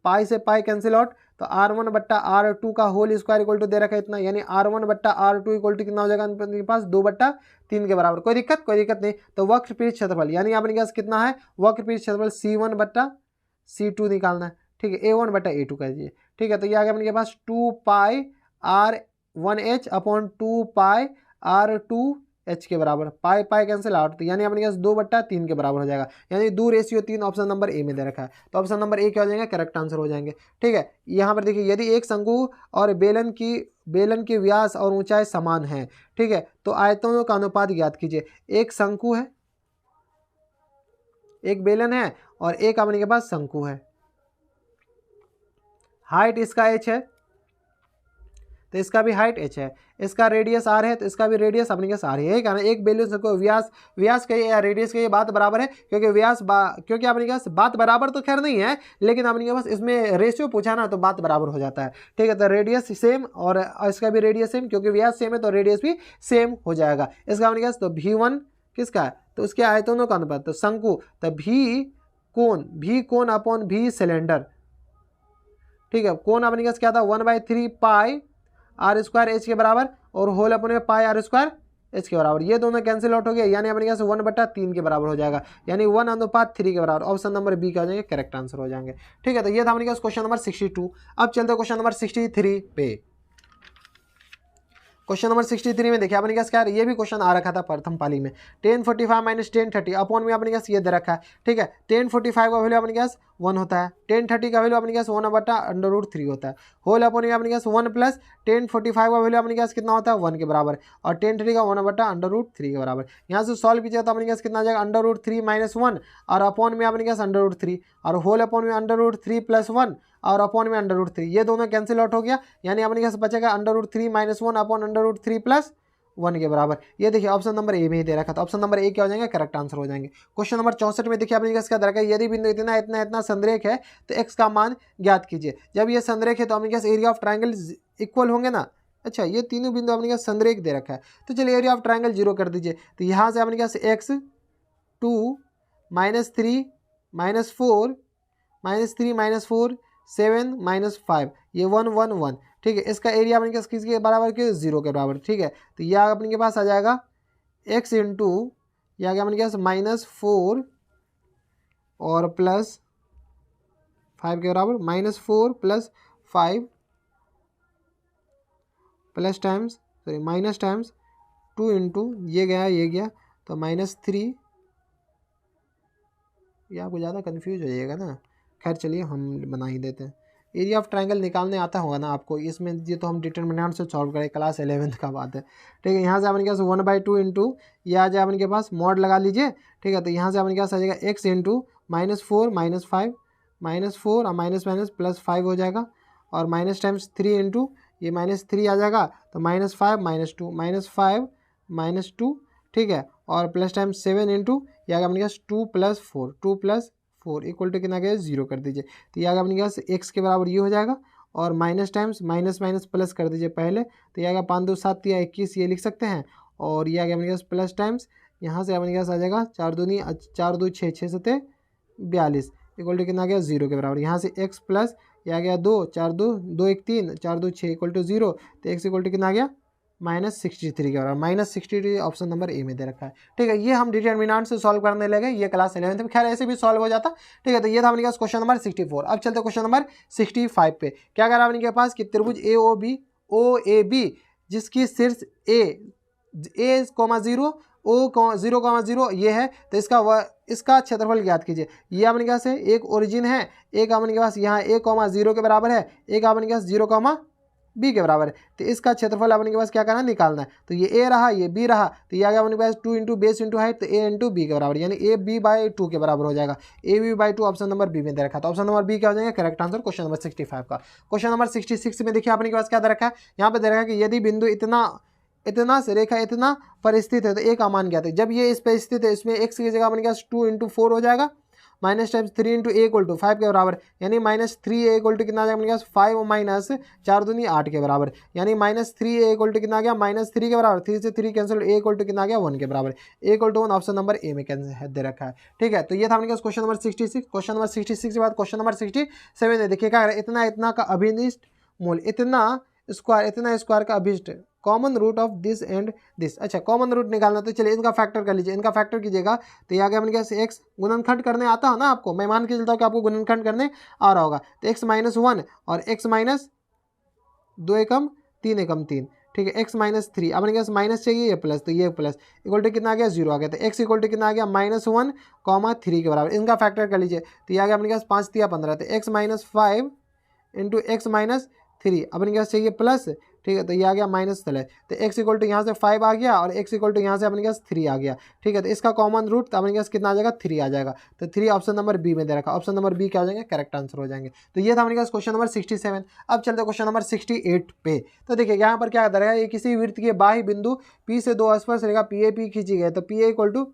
पाई से पाई कैंसिल आउट, तो r1/r2 का होल स्क्वायर इक्वल टू दे रखा है इतना, यानी r1/r2 इक्वल टू कितना हो जाएगा अपने पास 2/3 के बराबर। कोई दिक्कत नहीं, तो वक्र पृष्ठ क्षेत्रफल यानी अपने पास कितना है वक्र पृष्ठ क्षेत्रफल C1/C2 निकालना है। ठीक है, A1/A2 कर दीजिए। ठीक है, तो ये आ गया अपने पास 2 पाई r1h अपॉन 2 पाई r2h के बराबर, पाई पाई कैंसिल आउट, तो यानी अपने पास 2/3 के बराबर हो जाएगा, यानी 2:3 ऑप्शन नंबर ए में दे रखा है, तो ऑप्शन नंबर ए क्या हो जाएगा करेक्ट आंसर हो जाएंगे। ठीक है, यहाँ पर देखिए यदि एक शंकु और बेलन की व्यास और ऊंचाई समान है, ठीक है, तो आयतनों का अनुपात ज्ञात कीजिए। एक शंकु है, एक बेलन है और एक अपने के पास शंकु है, हाइट इसका h है, तो इसका भी हाइट h है, इसका रेडियस r है तो इसका भी रेडियस अपने पास r है। यही कहना एक वैल्यू से कोई व्यास कहिए या रेडियस कहिए बात बराबर है, क्योंकि क्योंकि अपने पास बात बराबर तो खैर नहीं है, लेकिन अपने पास इसमें रेशियो पूछा ना तो बात बराबर हो जाता है। ठीक है, तो रेडियस सेम और इसका भी रेडियस सेम, क्योंकि व्यास सेम है तो रेडियस भी सेम हो जाएगा। इसका अपने पास तो V1 किसका है, तो उसके आयतनों का अनुपात, तो शंकु, तो भी कोण अपॉन भी सिलेंडर। ठीक है, कोण अपने पास क्या था 1/3 पाई r स्क्वायर h के बराबर और होल अपने पाई r स्क्वायर h के बराबर। ये दोनों कैंसिल आउट हो गए, यानी अपने पास 1/3 के बराबर हो जाएगा, यानी 1/3 के बराबर। ऑप्शन नंबर बी का हो जाएंगे करेक्ट आंसर हो जाएंगे। ठीक है, तो ये था अपने पास क्वेश्चन नंबर 62। अब चलते हैं क्वेश्चन नंबर 63 पे। क्वेश्चन नंबर 63 में देखिए अपने पास क्या है, ये भी क्वेश्चन आ रखा था प्रथम पाली में। 1045 माइनस 1030 अपॉन में अपने पास ये दे रखा है। ठीक है, 1045 का वैल्यू अपने पास 1 होता है, 1030 का वैल्यू अपने पास 1/√3 होता है, होल अपॉन में अपने पास 1 प्लस 1045 का वैल्यू अपने पास कितना होता है 1 के बराबर, और 1030 का 1/√3 के बराबर। यहाँ से सॉल्व कीजिएगा तो अपने पास कितना आ जाएगा √3 - 1 और अपॉन में अपने पास √3 और होल अपॉन में √3 + 1 और अपॉन में √3, ये दोनों कैंसिल आउट हो गया, यानी अपने पास बचेगा √3 - 1 अपॉन √3 + 1 के बराबर। ये देखिए ऑप्शन नंबर ए में ही दे रखा था, ऑप्शन नंबर ए क्या हो जाएंगे करेक्ट आंसर हो जाएंगे। क्वेश्चन नंबर 64 में देखिए अपने पास क्या दे रखा है, यदि बिंदु इतना इतना इतना संरेख है तो एक्स का मान ज्ञात कीजिए। जब ये संरेख है तो अपने पास एरिया ऑफ ट्रायंगल इक्वल होंगे ना। अच्छा, ये तीनों बिंदु अपने पास संरेख दे रखा है, तो चलिए एरिया ऑफ ट्रायंगल 0 कर दीजिए। तो यहाँ से अपने पास x 2 -3 -4 -3 -4 7 -5 ये 1 1 1। ठीक है, इसका एरिया अपने पास किसके बराबर के 0 के बराबर। ठीक है, तो यह अपने के पास आ जाएगा x इंटू यह क्या अपने पास -4 और +5 के बराबर, -4 + 5 plus times sorry minus times 2 into ये गया तो -3। ये आपको ज़्यादा कंफ्यूज हो जाएगा ना, खैर चलिए हम बना ही देते हैं। एरिया ऑफ ट्रायंगल निकालने आता होगा ना आपको, इसमें ये तो हम डिटरमिनेंट से सॉल्व करें, क्लास 11th का बात है। ठीक है, यहाँ से अपने पास 1/2 इंटू ये आ जाए अपने के पास मॉड लगा लीजिए। ठीक है, तो यहाँ से अपने के पास आ जाएगा x इंटू -4 -5 -4 और माइनस +5 हो जाएगा, और माइनस टाइम्स 3 इंटू ये -3 आ जाएगा तो -5 -2 -5 -2। ठीक है, और प्लस टाइम्स 7 इंटू ये आगे अपने पास 2 + 4 इक्वल टू कितना गया 0 कर दीजिए। तो ये आगे अपने पास x के बराबर ये हो जाएगा, और माइनस टाइम्स माइनस प्लस कर दीजिए पहले, तो ये आएगा 5 2 7 या 21 ये लिख सकते हैं, और ये आगे अपने पास प्लस टाइम्स यहाँ से अपने पास आ जाएगा 4 2 6 6 7 42 इक्वल टू कितना आ गया 0 के बराबर। यहाँ से x प्लस ये आ गया 2 4 2 2 1 3 4 2 6 इक्वल टू 0, तो x इक्वल टू कितना आ गया -63 के बराबर। -63 ऑप्शन नंबर ए में दे रखा है। ठीक है, ये हम डिटरमिनेंट से सॉल्व करने लगे, ये क्लास 11th में खैर ऐसे भी सॉल्व हो जाता। ठीक है, तो ये था अपने पास क्वेश्चन नंबर 64। अब चलते क्वेश्चन नंबर 65 पे। क्या करा अपने के पास कि त्रिभुज OAB जिसकी शीर्ष A,0 O,0,0 ये है, तो इसका क्षेत्रफल ज्ञात कीजिए। ये अपने के पास है एक ओरिजिन है, एक अपने के पास यहाँ A,0 के बराबर है, एक अपने के पास 0,B के बराबर है, तो इसका क्षेत्रफल अपने के पास क्या करना है निकालना है। तो ये A रहा ये B रहा, तो ये आ गया अपने पास 2 इंटू बेस इंटू हाइट, तो A इंटू B के बराबर, यानी AB/2 के बराबर हो जाएगा। AB/2 ऑप्शन नंबर बी में दे रखा था, ऑप्शन नंबर बी क्या हो जाएगा करेक्ट आंसर क्वेश्चन नंबर 65 का। क्वेश्चन नंबर 66 में देखिए अपने के पास क्या दे रखा है, यहाँ पे दे रखा है कि यदि बिंदु इतना से रेखा इतना पर स्थित है तो A का मान क्या था। जब ये इस पर स्थित है इसमें x की जगह अपने पास 2 इंटू 4 हो जाएगा, minus times 3 into A equal to 5 के बराबर, यानी -3A इक्वल टू कितना आ जाएगा अपने पास 5 माइनस 4 दूनी 8 के बराबर, यानी -3A इक्वल टू कितना आ गया -3 के बराबर, 3 से 3 कैंसिल, A इक्वल टू कितना आ गया 1 के बराबर, A equal to 1 option number A में कैंसिल दे रखा है। ठीक है, तो ये था अपने पास क्वेश्चन नंबर 66। क्वेश्चन नंबर 66 के बाद क्वेश्चन नंबर 67 है। देखिए क्या इतना का अभिनिष्ट मूल इतना स्क्वायर का अभिष्ट common root of this and this. अच्छा, कॉमन रूट निकालना, तो चलिए इनका फैक्टर कर लीजिए। इनका फैक्टर कीजिएगा तो ये आ गया अपने पास x गुणनखंड करने आता है ना आपको, मैं मान के चलता हूँ कि आपको गुणनखंड करने आ रहा होगा, तो x -1 और x -2 एकम 3 एकम 3। ठीक है, x -3 अपने पास माइनस चाहिए, ये प्लस, तो ये प्लस इक्वल टू कितना आ गया 0 आ गया, तो x इक्वल टू कितना आ गया -1, 3 के बराबर। इनका फैक्टर कर लीजिए तो ये आ गया अपने पास 5 3 15, तो x -5 इंटू x -3 अपने पास चाहिए प्लस। ठीक है, तो ये आ गया माइनस चले, तो x इक्वल टू यहाँ से 5 आ गया और x इक्वल टू यहाँ से अपने पास 3 आ गया। ठीक है, तो इसका कॉमन रूट अपने पास कितना आ जाएगा, 3 आ जाएगा। तो 3 ऑप्शन नंबर बी में दे रखा, ऑप्शन नंबर बी क्या हो जाएंगे, करेक्ट आंसर हो जाएंगे। तो ये था अपने पास क्वेश्चन नंबर 67। अब चलते क्वेश्चन नंबर 68 पे। तो देखिए यहाँ पर क्या रहेगा, ये किसी वृत्त के बाह्य बिंदु P से दो स्पर्श रेखा PAP खींची गई। तो PA इक्वल टू,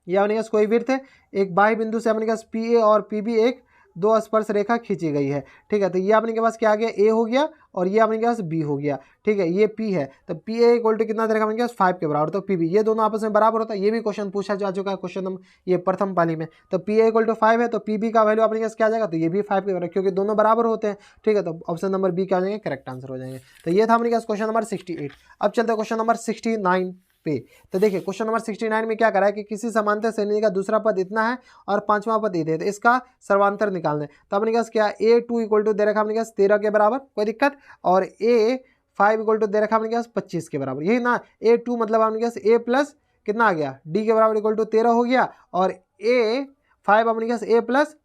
ये अपने पास कोई वृत्त है, एक बाह्य बिंदु से अपने पास PA और PB एक दो स्पर्श रेखा खींची गई है। ठीक है, तो ये अपने के पास क्या आ गया, A हो गया और ये अपने के पास B हो गया। ठीक है, ये P है, तो PA इक्वल टू कितना दे रखा अपने के पास 5 के बराबर, तो PB, ये दोनों आपस में बराबर होता है। ये भी क्वेश्चन पूछा जा चुका है क्वेश्चन नंबर ये प्रथम पाली में। तो PA इक्वल टू 5 है, तो PB का वैल्यू अपने के पास क्या आ जाएगा, तो ये भी 5 के बराबर, क्योंकि दोनों बराबर होते हैं। ठीक है, तो ऑप्शन नंबर बी क्या हो जाएंगे, करेक्ट आंसर हो जाएंगे। तो ये था अपने के पास क्वेश्चन नंबर 68। अब चलते हैं क्वेश्चन नंबर 69 पे। तो देखिए क्वेश्चन नंबर 69 में क्या करा है कि किसी समांतर श्रेणी का दूसरा पद इतना है और पांचवा पद इतना है, तो इसका सर्वांतर निकालना है। तो अपने पास क्या, A2 इक्वल टू दे रखा अपने पास 13 के बराबर, कोई दिक्कत, और A5 इक्वल टू दे रखा अपने पास 25 के बराबर, यही ना। A2 मतलब अपने पास A प्लस कितना आ गया, D के बराबर इक्वल टू 13 हो गया, और A5 अपने पास A plus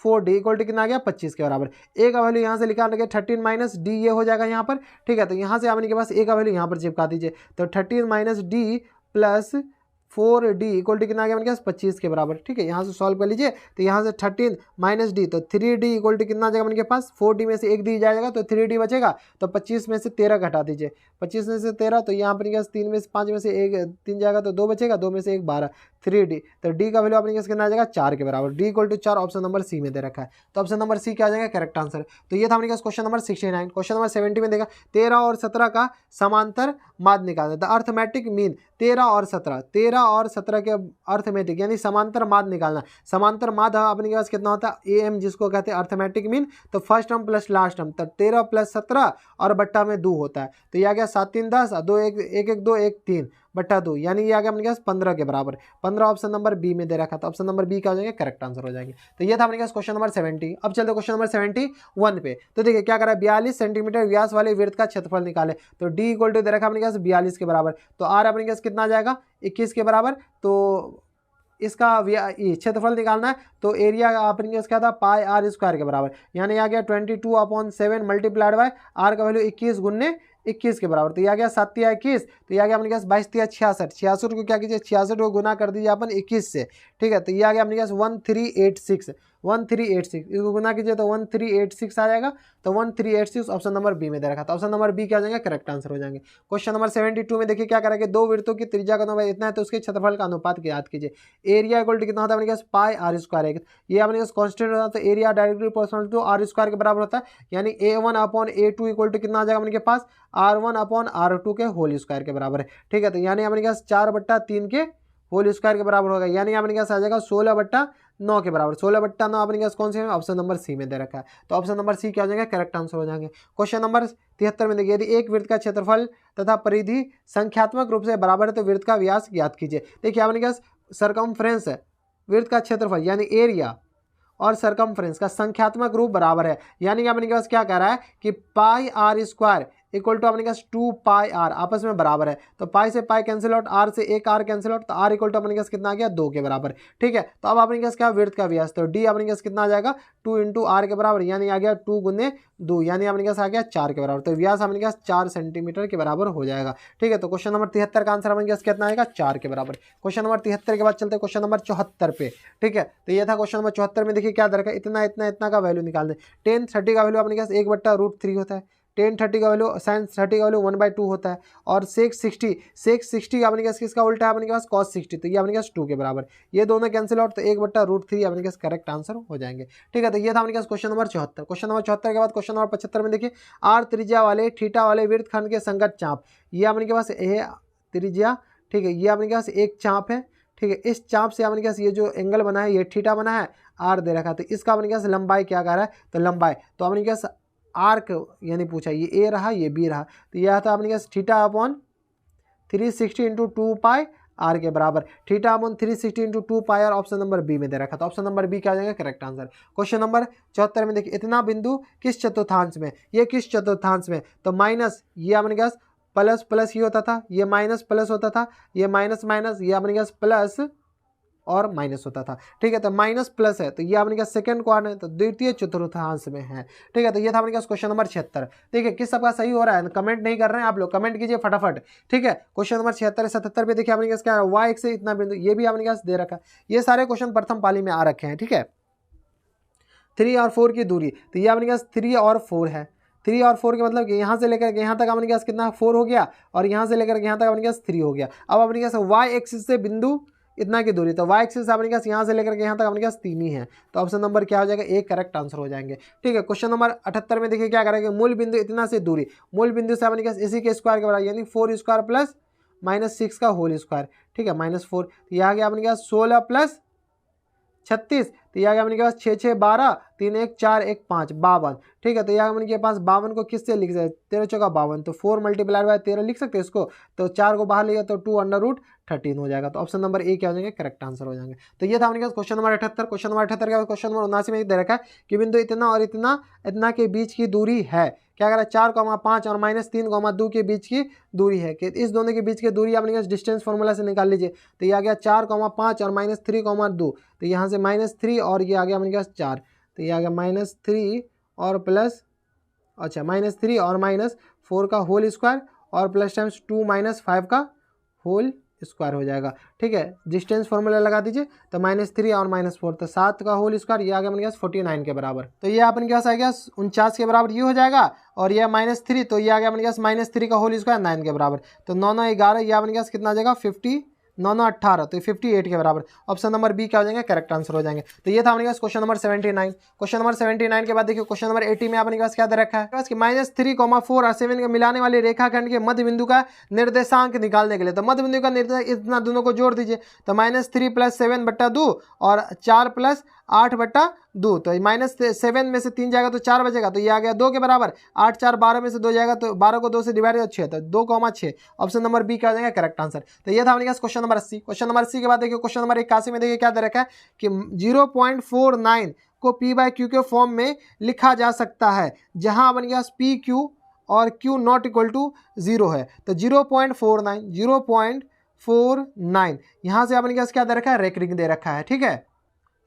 4D equal to कितना आ गया, 25 के बराबर। A का वैल्यू यहाँ से निकाल लगे 13 माइनस D, ये हो जाएगा यहाँ पर। ठीक है, तो यहाँ से आपने के पास A का वैल्यू यहाँ पर चिपका दीजिए, तो 13 minus D plus 4D equal to कितना आ गया अपने पास 25 के बराबर। ठीक है, यहाँ से सॉल्व कर लीजिए, तो यहाँ से 13 माइनस D, तो 3D इक्वल टू कितना आ जाएगा अपने पास, 4D में से एक D जाएगा तो 3D बचेगा, तो 25 में से 13 घटा दीजिए, 25 में से 13, तो यहाँ पर 3 में से 5 में से एक 3 जाएगा तो 2 बचेगा, 2 में से 1 12, 3D, तो D का वैल्यू अपने पास कितना आ जाएगा 4 के बराबर। D equal to 4 option number C में दे रखा है, तो ऑप्शन नंबर सी क्या आ जाएगा, करेक्ट आंसर। तो ये था अपने पास क्वेश्चन नंबर 69। क्वेश्चन नंबर 70 में देखा 13 और 17 का समांतर माध्य निकालना, द अर्थमेटिक मीन 13 और 17 के अर्थमेटिक यानी समांतर माध्य निकालना। समांतर माध्य अपने के पास कितना होता है, AM, जिसको कहते हैं अर्थमेटिक मीन। तो first term plus last term, तो 13 प्लस 17 और बट्टा में 2 होता है, तो ये आ गया 7 3 10, 2 1 1 1 2 1 3 बट्टा 2, यानी ये आ गया अपने पास 15 के बराबर। 15 ऑप्शन नंबर बी में दे रखा था, ऑप्शन नंबर बी क्या हो जाएंगे, करेक्ट आंसर हो जाएंगे। तो ये था अपने पास क्वेश्चन नंबर 70। अब चलते क्वेश्चन नंबर 71 पे। तो देखिए क्या करा है, 42 सेंटीमीटर व्यास वाले वृत्त का क्षेत्रफल निकाले। तो D इक्वल टू दे रखा अपने पास 42 के बराबर, तो R अपने पास कितना आ जाएगा 21 के बराबर। तो इसका क्षेत्रफल निकालना है, तो एरिया अपने पास क्या था, पाई R स्क्वायर के बराबर, यानी आ गया 22/7 मल्टीप्लाइड बाय R का वैल्यू 21 गुने 21 के बराबर। तो यह आ गया 7 या 21, तो यह आ गया अपने पास 22 या 66, 66 को क्या कीजिए 66 को गुना कर दीजिए अपन 21 से। ठीक है, तो यह आ गया अपने पास 1386, इसको गुना कीजिए तो 1386 आ जाएगा। तो 1386 ऑप्शन नंबर बी में दे रखा था, ऑप्शन नंबर बी क्या हो जाएंगे, करेक्ट आंसर हो जाएंगे। क्वेश्चन नंबर 72 में देखिए क्या करेंगे, दो वृत्तों की त्रिज्या का अनुपात इतना है, तो उसके क्षेत्रफल का अनुपात की याद कीजिए। एरिया इक्वल टू कितना होता है अपने पास, पाई R स्क्वायर है, ये अपने पास कांस्टेंट होता है, तो area directly proportional to R square के बराबर होता है, यानी A1/A2 इक्वल टू कितना आ जाएगा अपने के पास, R1/R2 के होल स्क्वायर के बराबर है। ठीक है, तो यानी अपने पास 4/3 के होल स्क्वायर के बराबर होगा, यानी अपने पास आ जाएगा 16/9 के बराबर। 16/9 अपने पास कौन से है, ऑप्शन नंबर सी में दे रखा है, तो ऑप्शन नंबर सी क्या हो जाएगा, करेक्ट आंसर हो जाएंगे। क्वेश्चन नंबर 73 में देखिए, यदि एक वृत्त का क्षेत्रफल तथा परिधि संख्यात्मक रूप से बराबर है तो वृत्त का व्यास ज्ञात कीजिए। देखिए अपने पास सरकमफ्रेंस है, वृत्त का क्षेत्रफल यानी एरिया और सरकमफ्रेंस का संख्यात्मक रूप बराबर है, यानी कि अपने पास क्या कह रहा है कि पाई R स्क्वायर इक्वल टू अपने पास 2 पाई R आपस में बराबर है। तो पाई से पाई कैंसिल आउट, R से एक R कैंसिल आउट, तो R इक्वल टू अपने पास कितना आ गया 2 के बराबर। ठीक है, तो अब अपने पास क्या वृत्त का व्यास, तो D अपने पास कितना आ जाएगा 2 × R के बराबर, यानी आ गया 2 गुने 2, यानी अपने पास आ गया 4 के बराबर। तो व्यास अपने पास 4 सेंटीमीटर के बराबर हो जाएगा। ठीक है, तो क्वेश्चन नंबर 73 का आंसर अपने पास कितना आएगा 4 के बराबर। क्वेश्चन नंबर 73 के बाद चलते हैं क्वेश्चन नंबर 74 पे। ठीक है, तो ये था क्वेश्चन नंबर 74 में देखिए क्या दरकार, इतना का वैल्यू निकाल दें। 10/30 का वैल्यू अपने पास 1/√3 होता है, 10/30 का वैल्यू sin/30 का वैल्यू 1/2 होता है, और sec60 अपने पास किसका उल्टा है अपने पास cos60, तो ये अपने पास 2 के बराबर। ये दोनों कैंसिल आउट, तो 1/√3 अपने पास करेक्ट आंसर हो जाएंगे। ठीक है, तो ये था अपने पास क्वेश्चन नंबर 74। क्वेश्चन नंबर 74 के बाद क्वेश्चन नंबर 75 में देखिए, R त्रिज्या वाले थीटा वाले वृत्तखंड के संगत चाप, ये अपने के पास त्रिज्या, ठीक है, ये अपने के पास एक चाप है। ठीक है, इस चाप से अपने पास ये जो एंगल बना है ये थीटा बना है, R दे रखा है, तो इसका अपने पास लंबाई क्या कह रहा है, तो लंबाई, तो अपने पास आर्क यानी पूछा, ये A रहा ये B रहा, तो यह था अपने पास θ/360 × 2 पाई R के बराबर। θ/360 × 2 पाई R ऑप्शन नंबर बी में दे रखा था, ऑप्शन नंबर बी क्या आ जाएगा, करेक्ट आंसर। क्वेश्चन नंबर 74 में देखिए, इतना बिंदु किस चतुर्थांश में, ये किस चतुर्थांश में, तो माइनस, ये अपने पास प्लस प्लस ही होता था, ये माइनस प्लस होता था, ये माइनस माइनस, ये अपने पास प्लस और माइनस होता था। ठीक है, तो माइनस प्लस है तो ये आपने क्या सेकंड क्वाड्रेंट है, तो द्वितीय चतुर्थांश में है। ठीक है, तो ये था आपने क्या क्वेश्चन नंबर 76। ठीक है, किस सबका सही हो रहा है, कमेंट नहीं कर रहे हैं आप लोग, कमेंट कीजिए फटाफट। ठीक है, क्वेश्चन नंबर 76 77 पे देखिए आपने क्या वाई एक्स से इतना बिंदु, ये भी आपने क्या दे रखा है। ये सारे क्वेश्चन प्रथम पाली में आ रखे हैं। ठीक है, 3 और 4 की दूरी, तो ये आपने क्या 3 और 4 है। 3 और 4 के मतलब कि यहाँ से लेकर के यहाँ तक आपने क्या कितना 4 हो गया, और यहाँ से लेकर के यहाँ तक आपने क्या 3 हो गया। अब आपने क्या वाई एक्सिस से बिंदु इतना की दूरी, तो वाई एक्सिस आपने क्या यहाँ से लेकर के यहाँ तक आपने क्या 3 ही है, तो ऑप्शन नंबर क्या हो जाएगा, एक करेक्ट आंसर हो जाएंगे। ठीक है, क्वेश्चन नंबर 78 में देखिए क्या करेंगे, मूल बिंदु इतना से दूरी, मूल बिंदु से आपने क्या इसी के स्क्वायर के बराबर, यानी 4 स्क्वायर प्लस -6 का होल स्क्वायर। ठीक है, -4, तो यहाँ गया आपने क्या 16 प्लस 36, तो यहाँ अपने के पास 6 6 12, 3 1 4 1 5 52। ठीक है, तो यहाँ अपने के पास 52 को किससे लिख सकते हैं, 13 चौका 52, तो 4 मल्टीप्लाइड बाय 13 लिख सकते हैं इसको, तो 4 को बाहर लिया तो 2√13 हो जाएगा। तो ऑप्शन नंबर ए क्या हो जाएंगे, करेक्ट आंसर हो जाएंगे। तो ये था अपने पास क्वेश्चन नंबर 78। क्वेश्चन नंबर 78 का क्वेश्चन नंबर 79 में दे रखा है कि बिंदु इतना और इतना इतना के बीच की दूरी है, क्या करा 4,5 और -3,2 के बीच की दूरी है, कि इस दोनों के बीच की दूरी आपने डिस्टेंस फॉर्मूला से निकाल लीजिए। तो ये आ गया 4,5 और -3,2, तो यहाँ से -3 और ये आ गया अपने पास 4, तो ये आ गया -3 और प्लस अच्छा -3 और -4 का होल स्क्वायर और प्लस टाइम्स 2 -5 का होल स्क्वायर हो जाएगा। ठीक है, डिस्टेंस फॉर्मूला लगा दीजिए, तो -3 और -4, तो 7 का होल स्क्वायर, ये आ गया अपने पास 49 के बराबर। तो ये अपने पास आ गया 49 के बराबर ये हो जाएगा, और ये -3, तो ये आ गया अपने पास -3 का होल स्क्वायर 9 के बराबर, तो 9 9 11, ये अपने पास कितना आ जाएगा 50, 9 9 18, तो 58 के बराबर। ऑप्शन नंबर बी क्या हो जाएंगे, करेक्ट आंसर हो जाएंगे। तो ये था अपने पास क्वेश्चन नंबर 79। क्वेश्चन नंबर 79 के बाद देखिए क्वेश्चन नंबर 80 में अपने पास क्या दे रखा है कि -3, 4 और 7 के मिलाने वाले रेखाखंड के मध्य बिंदु का निर्देशांक निकालने के लिए, तो मध्य बिंदु का निर्देशांक इतना दोनों को जोड़ दीजिए, तो -3 + 7/2 और 4 + 8/2, तो -7 में से 3 जाएगा तो 4 बचेगा, तो ये आ गया 2 के बराबर। 8 4 12 में से 2 जाएगा, तो 12 को 2 से डिवाइड किया 6, तो 2,6। ऑप्शन नंबर बी क्या हो जाएगा, करेक्ट आंसर। तो ये था अपने पास क्वेश्चन नंबर 80। क्वेश्चन नंबर 80 के बाद देखिए क्वेश्चन नंबर 81 में देखिए क्या दे रखा है कि 0.49 को p/q के फॉर्म में लिखा जा सकता है, जहां अपने पास PQ और Q ≠ 0 है, तो 0.49 यहाँ से अपने पास क्या दे रखा है, रेकरिंग दे रखा है। ठीक है,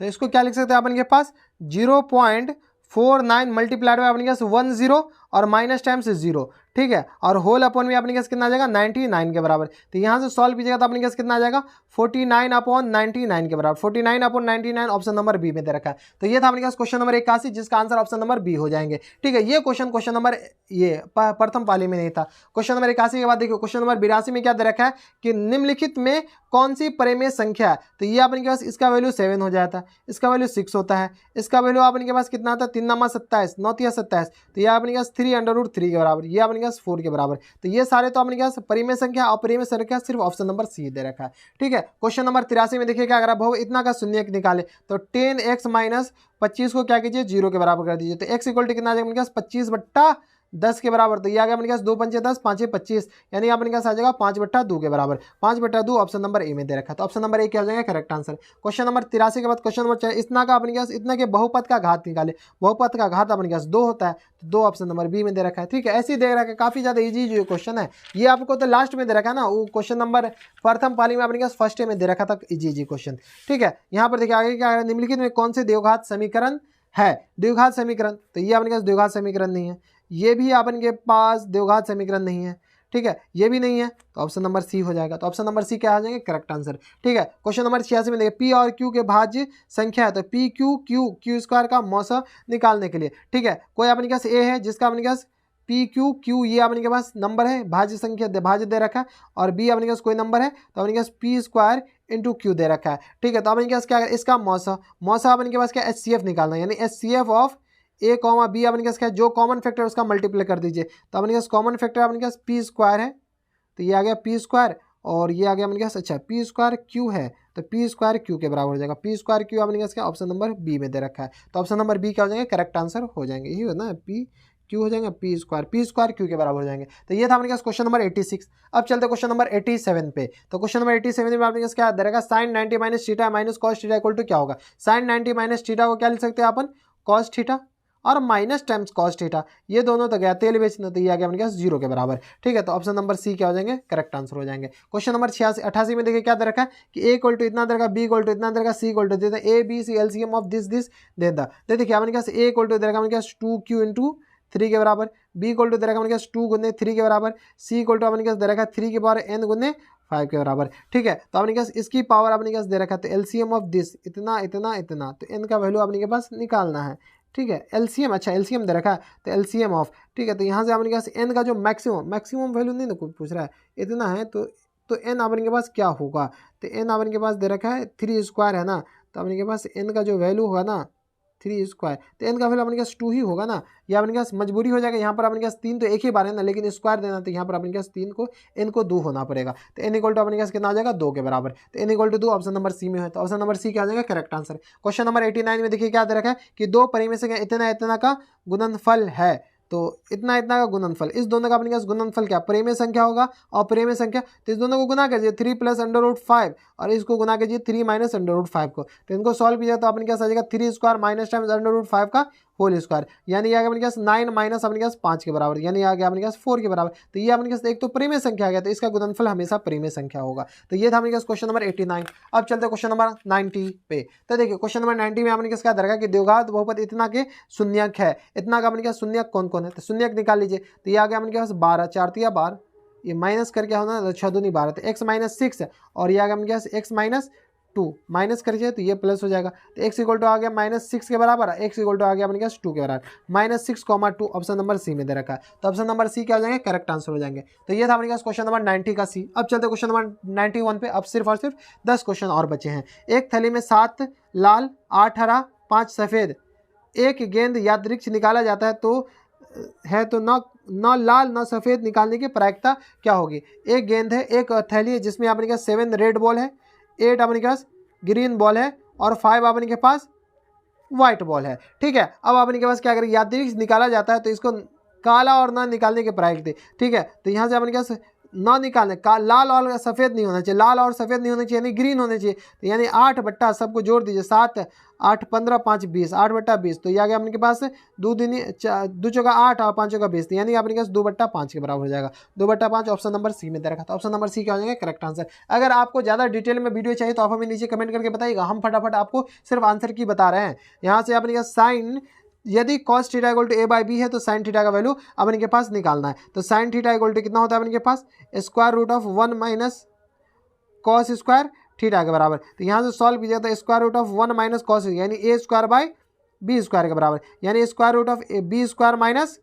तो इसको क्या लिख सकते हैं अपन के पास 0.49 मल्टीप्लाइड बाय अपने पास 10 और माइनस टाइम्स 0। ठीक है, और होल अपॉन में अपने पास कितना आ जाएगा 99 के बराबर, तो यहाँ से सॉल्व कीजिएगा तो अपने पास कितना आ जाएगा 49/99 के बराबर, 49/99 ऑप्शन नंबर बी में दे रखा है। तो ये था अपने पास क्वेश्चन नंबर 81, जिसका आंसर ऑप्शन नंबर बी हो जाएंगे। ठीक है, ये क्वेश्चन नंबर ये प्रथम पाली में नहीं था। क्वेश्चन नंबर 81 के बाद देखिए क्वेश्चन नंबर 82 में क्या दे रखा है कि निम्नलिखित में कौन सी परिमेय संख्या है, तो ये अपने के पास इसका वैल्यू 7 हो जाता है, इसका वैल्यू 6 होता है, इसका वैल्यू अपने के पास कितना आता है 3 9 27, 9 3 27, तो यह अपने के पास 3/3 के बराबर, ये अपने के पास 4 के बराबर। तो ये सारे तो अपने के पास परिमेय संख्या, अपरिमेय संख्या सिर्फ ऑप्शन नंबर सी दे रखा है। ठीक है, क्वेश्चन नंबर 83 में देखिए क्या करा, बहु इतना का शून्यक निकाले, तो 10x - 25 को क्या कीजिए 0 के बराबर कर दीजिए, तो x = कितना आ जाएगा अपने पास 25/10 के बराबर, तो ये आ गया अपने पास 2 पंचे 10, 5 25, यानी अपने पास आ जाएगा 5/2 के बराबर। 5/2 ऑप्शन नंबर ए में दे रखा है, तो ऑप्शन नंबर ए क्या हो जाएगा, करेक्ट आंसर। क्वेश्चन नंबर 83 के बाद क्वेश्चन नंबर इतना का अपने पास इतना के बहुपद का घात निकाले, बहुपद का घात अपने पास 2 होता है, तो 2 ऑप्शन नंबर बी में दे रखा है। ठीक है, ऐसे ही दे रखा है, काफी ज्यादा इजी जो क्वेश्चन है, ये आपको तो लास्ट में दे रखा है ना, वो क्वेश्चन नंबर प्रथम पाली में अपने पास फर्स्ट में दे रखा था इजी क्वेश्चन। ठीक है, यहाँ पर देखिए आगे क्या है, निम्नलिखित में कौन से द्विघात समीकरण है, द्विघात समीकरण, तो ये अपने पास द्विघात समीकरण नहीं है, ये भी अपन के पास द्विघात समीकरण नहीं है। ठीक है, ये भी नहीं है, तो ऑप्शन नंबर सी हो जाएगा, तो ऑप्शन नंबर सी क्या आ जाएगा, करेक्ट आंसर। ठीक है, क्वेश्चन नंबर 86 में देखिए पी और क्यू के भाज्य संख्या है, तो पी क्यू स्क्वायर का मौसा निकालने के लिए। ठीक है, कोई अपने पास ए है जिसका अपने पास PQ ये अपने के पास नंबर है, भाज्य संख्या भाज्य दे रखा है, और बी अपने पास कोई नंबर है, तो अपने पास P² × Q दे रखा है। ठीक है, तो अपने पास क्या है, इसका मौसा अपने के पास क्या HCF निकालना है, यानी HCF ऑफ A, B अपने पास क्या है, जो कॉमन फैक्टर उसका मल्टीप्लाई कर दीजिए, तो अपने पास कॉमन फैक्टर अपने पास P² है, तो ये आ गया P², और ये आ गया अपने पास अच्छा P² Q है, तो P² Q के बराबर हो जाएगा। P² Q अपने पास क्या ऑप्शन नंबर बी में दे रखा है, तो ऑप्शन नंबर बी क्या हो जाएंगे, करेक्ट आंसर हो जाएंगे, यही हो ना P हो जाएंगे P² Q के बराबर हो जाएंगे। तो ये था अपने पास क्वेश्चन नंबर 86। अब चलते हैं क्वेश्चन नंबर 87 पे, तो क्वेश्चन नंबर 87 में आपके पास क्या दे रखा है, sin 90 - θ - cos θ = क्या होगा। sin 90 - θ को क्या लिख सकते हैं अपन, cos θ, और माइनस टाइम्स कॉस थीटा, ये दोनों तो गया तेल बेचना, तो ये आ गया अपने पास 0 के बराबर। ठीक है, तो ऑप्शन नंबर सी क्या हो जाएंगे, करेक्ट आंसर हो जाएंगे। क्वेश्चन नंबर 88 में देखिए क्या दे रखा है कि ए इक्वल टू इतना दे रखा, बी इक्वल टू इतना दे रखा, सी इक्वल टू दे A B C LCM of this दे द। देखिए अपने पास ए इक्वल टू दे रखा अपने पास 2q इंटू 3 के बराबर, बी इक्वल टू दे रखा अपने पास 2 गुने 3 के बराबर, सी इक्वल टू अपने पास दे रखा 3 के पावर n गुने 5 के बराबर। ठीक है, तो अपने पास इसकी पावर अपने पास दे रखा है, तो एलसीएम ऑफ दिस इतना इतना इतना, तो n का वैल्यू अपने के पास निकालना है। ठीक है, एलसीएम, अच्छा एलसीएम दे रखा है, तो एलसीएम ऑफ, ठीक है, तो यहाँ से अपने पास n का जो मैक्सिमम वैल्यू नहीं ना कोई पूछ रहा है, इतना है, तो n अपने के पास क्या होगा, तो n अपने के पास दे रखा है 3 स्क्वायर है ना, तो अपने के पास n का जो वैल्यू होगा ना 3 स्क्वायर, तो n का वैल्यू अपने पास 2 ही होगा ना, या अपने पास मजबूरी हो जाएगा, यहाँ पर अपने पास 3 तो एक ही बार है ना, लेकिन स्क्वायर देना, तो यहाँ पर अपने पास 3 को n को 2 होना पड़ेगा, तो n इक्वल टू अपने पास कितना आ जाएगा 2 के बराबर, तो n equal to 2 option number C में है, तो ऑप्शन नंबर सी क्या आ जाएगा करेक्ट आंसर। क्वेश्चन नंबर 89 में देखिए क्या दे रखा है कि दो परिमेय संख्या इतना इतना का गुणनफल है, तो इतना इतना का गुणनफल, इस दोनों का अपने पास गुणनफल क्या परिमेय संख्या होगा और परिमेय संख्या, तो इस दोनों को गुना कीजिए 3 प्लस √5 और इसको गुना कीजिए 3 माइनस √5 को, तो इनको सॉल्व कीजिए तो अपने पास आ जाएगा 3 स्क्वायर माइनस टाइम्स √5 का होल स्क्वायर, यानी आ गया अपने पास 9 माइनस अपने पास 5 के बराबर, यानी आ गया अपने पास 4 के बराबर, तो ये अपने पास एक तो परिमेय संख्या आ गया, तो इसका गुणनफल हमेशा परिमेय संख्या होगा। तो ये था अपने पास क्वेश्चन नंबर 89। अब चलते हैं क्वेश्चन नंबर 90 पे। तो देखिए क्वेश्चन नंबर 90 में अपने पास क्या दरगा कि द्विघात बहुपद इतना के शून्यक है, इतना का अपने पास शून्यक कौन कौन है, तो शून्यक निकाल लीजिए, तो ये आ गया अपने पास 12, 4 तिया 12, ये माइनस करके होना तो 6 दूनी 12, तो x माइनस 6 है, और ये आ गया अपने पास x माइनस 2, माइनस करिए तो ये प्लस हो जाएगा, तो x इक्वल टू आ गया -6 के बराबर, x इक्वल टू आ गया अपने पास 2 के बराबर, -6, 2 ऑप्शन नंबर सी में दे रखा है, तो ऑप्शन नंबर सी क्या हो जाएंगे करेक्ट आंसर हो जाएंगे। तो ये था अपने पास क्वेश्चन नंबर 90 का सी। अब चलते क्वेश्चन नंबर 91 पे। अब सिर्फ और सिर्फ 10 क्वेश्चन और बचे हैं। एक थैली में 7 लाल 8 हरा 5 सफ़ेद, एक गेंद यादृच्छिक निकाला जाता है तो न लाल न सफ़ेद निकालने की प्रायिकता क्या होगी। एक गेंद है, एक थैली है जिसमें अपने पास 7 रेड बॉल है, 8 अपने पास ग्रीन बॉल है और 5 अपने के पास व्हाइट बॉल है। ठीक है, अब अपने के पास क्या करें, यादृच्छिक निकाला जाता है तो इसको काला और ना निकालने के प्रायिकता। ठीक है, तो यहाँ से अपने पास ना निकालने लाल और सफ़ेद नहीं होना चाहिए, लाल और सफ़ेद नहीं होना चाहिए, यानी ग्रीन होने चाहिए, तो यानी 8 बट्टा सबको जोड़ दीजिए, 7 8 15 5 20, 8 बट्टा 20, तो ये आ गया अपने के पास 2 चौका 8 और 5 चौका 20, यानी अपने के पास 2 बट्टा 5 के बराबर हो जाएगा। 2 बट्टा 5 ऑप्शन नंबर सी में दे रखा था, ऑप्शन नंबर सी क्या हो जाएगा करेक्ट आंसर। अगर आपको ज़्यादा डिटेल में वीडियो चाहिए तो आप हमें नीचे कमेंट करके बताइएगा, हम फटाफट आपको सिर्फ आंसर की बता रहे हैं। यहाँ से अपने पास साइन, यदि cos theta equal to a/b है तो sin थीटा का वैल्यू अपने के पास निकालना है, तो sin थीटा इक्वल टू कितना होता है अपने के पास square root of 1 minus cos square theta के बराबर। तो यहाँ से सॉल्व कीजिए तो square root of 1 minus cos यानी a square by b square के बराबर, यानी square root of b square minus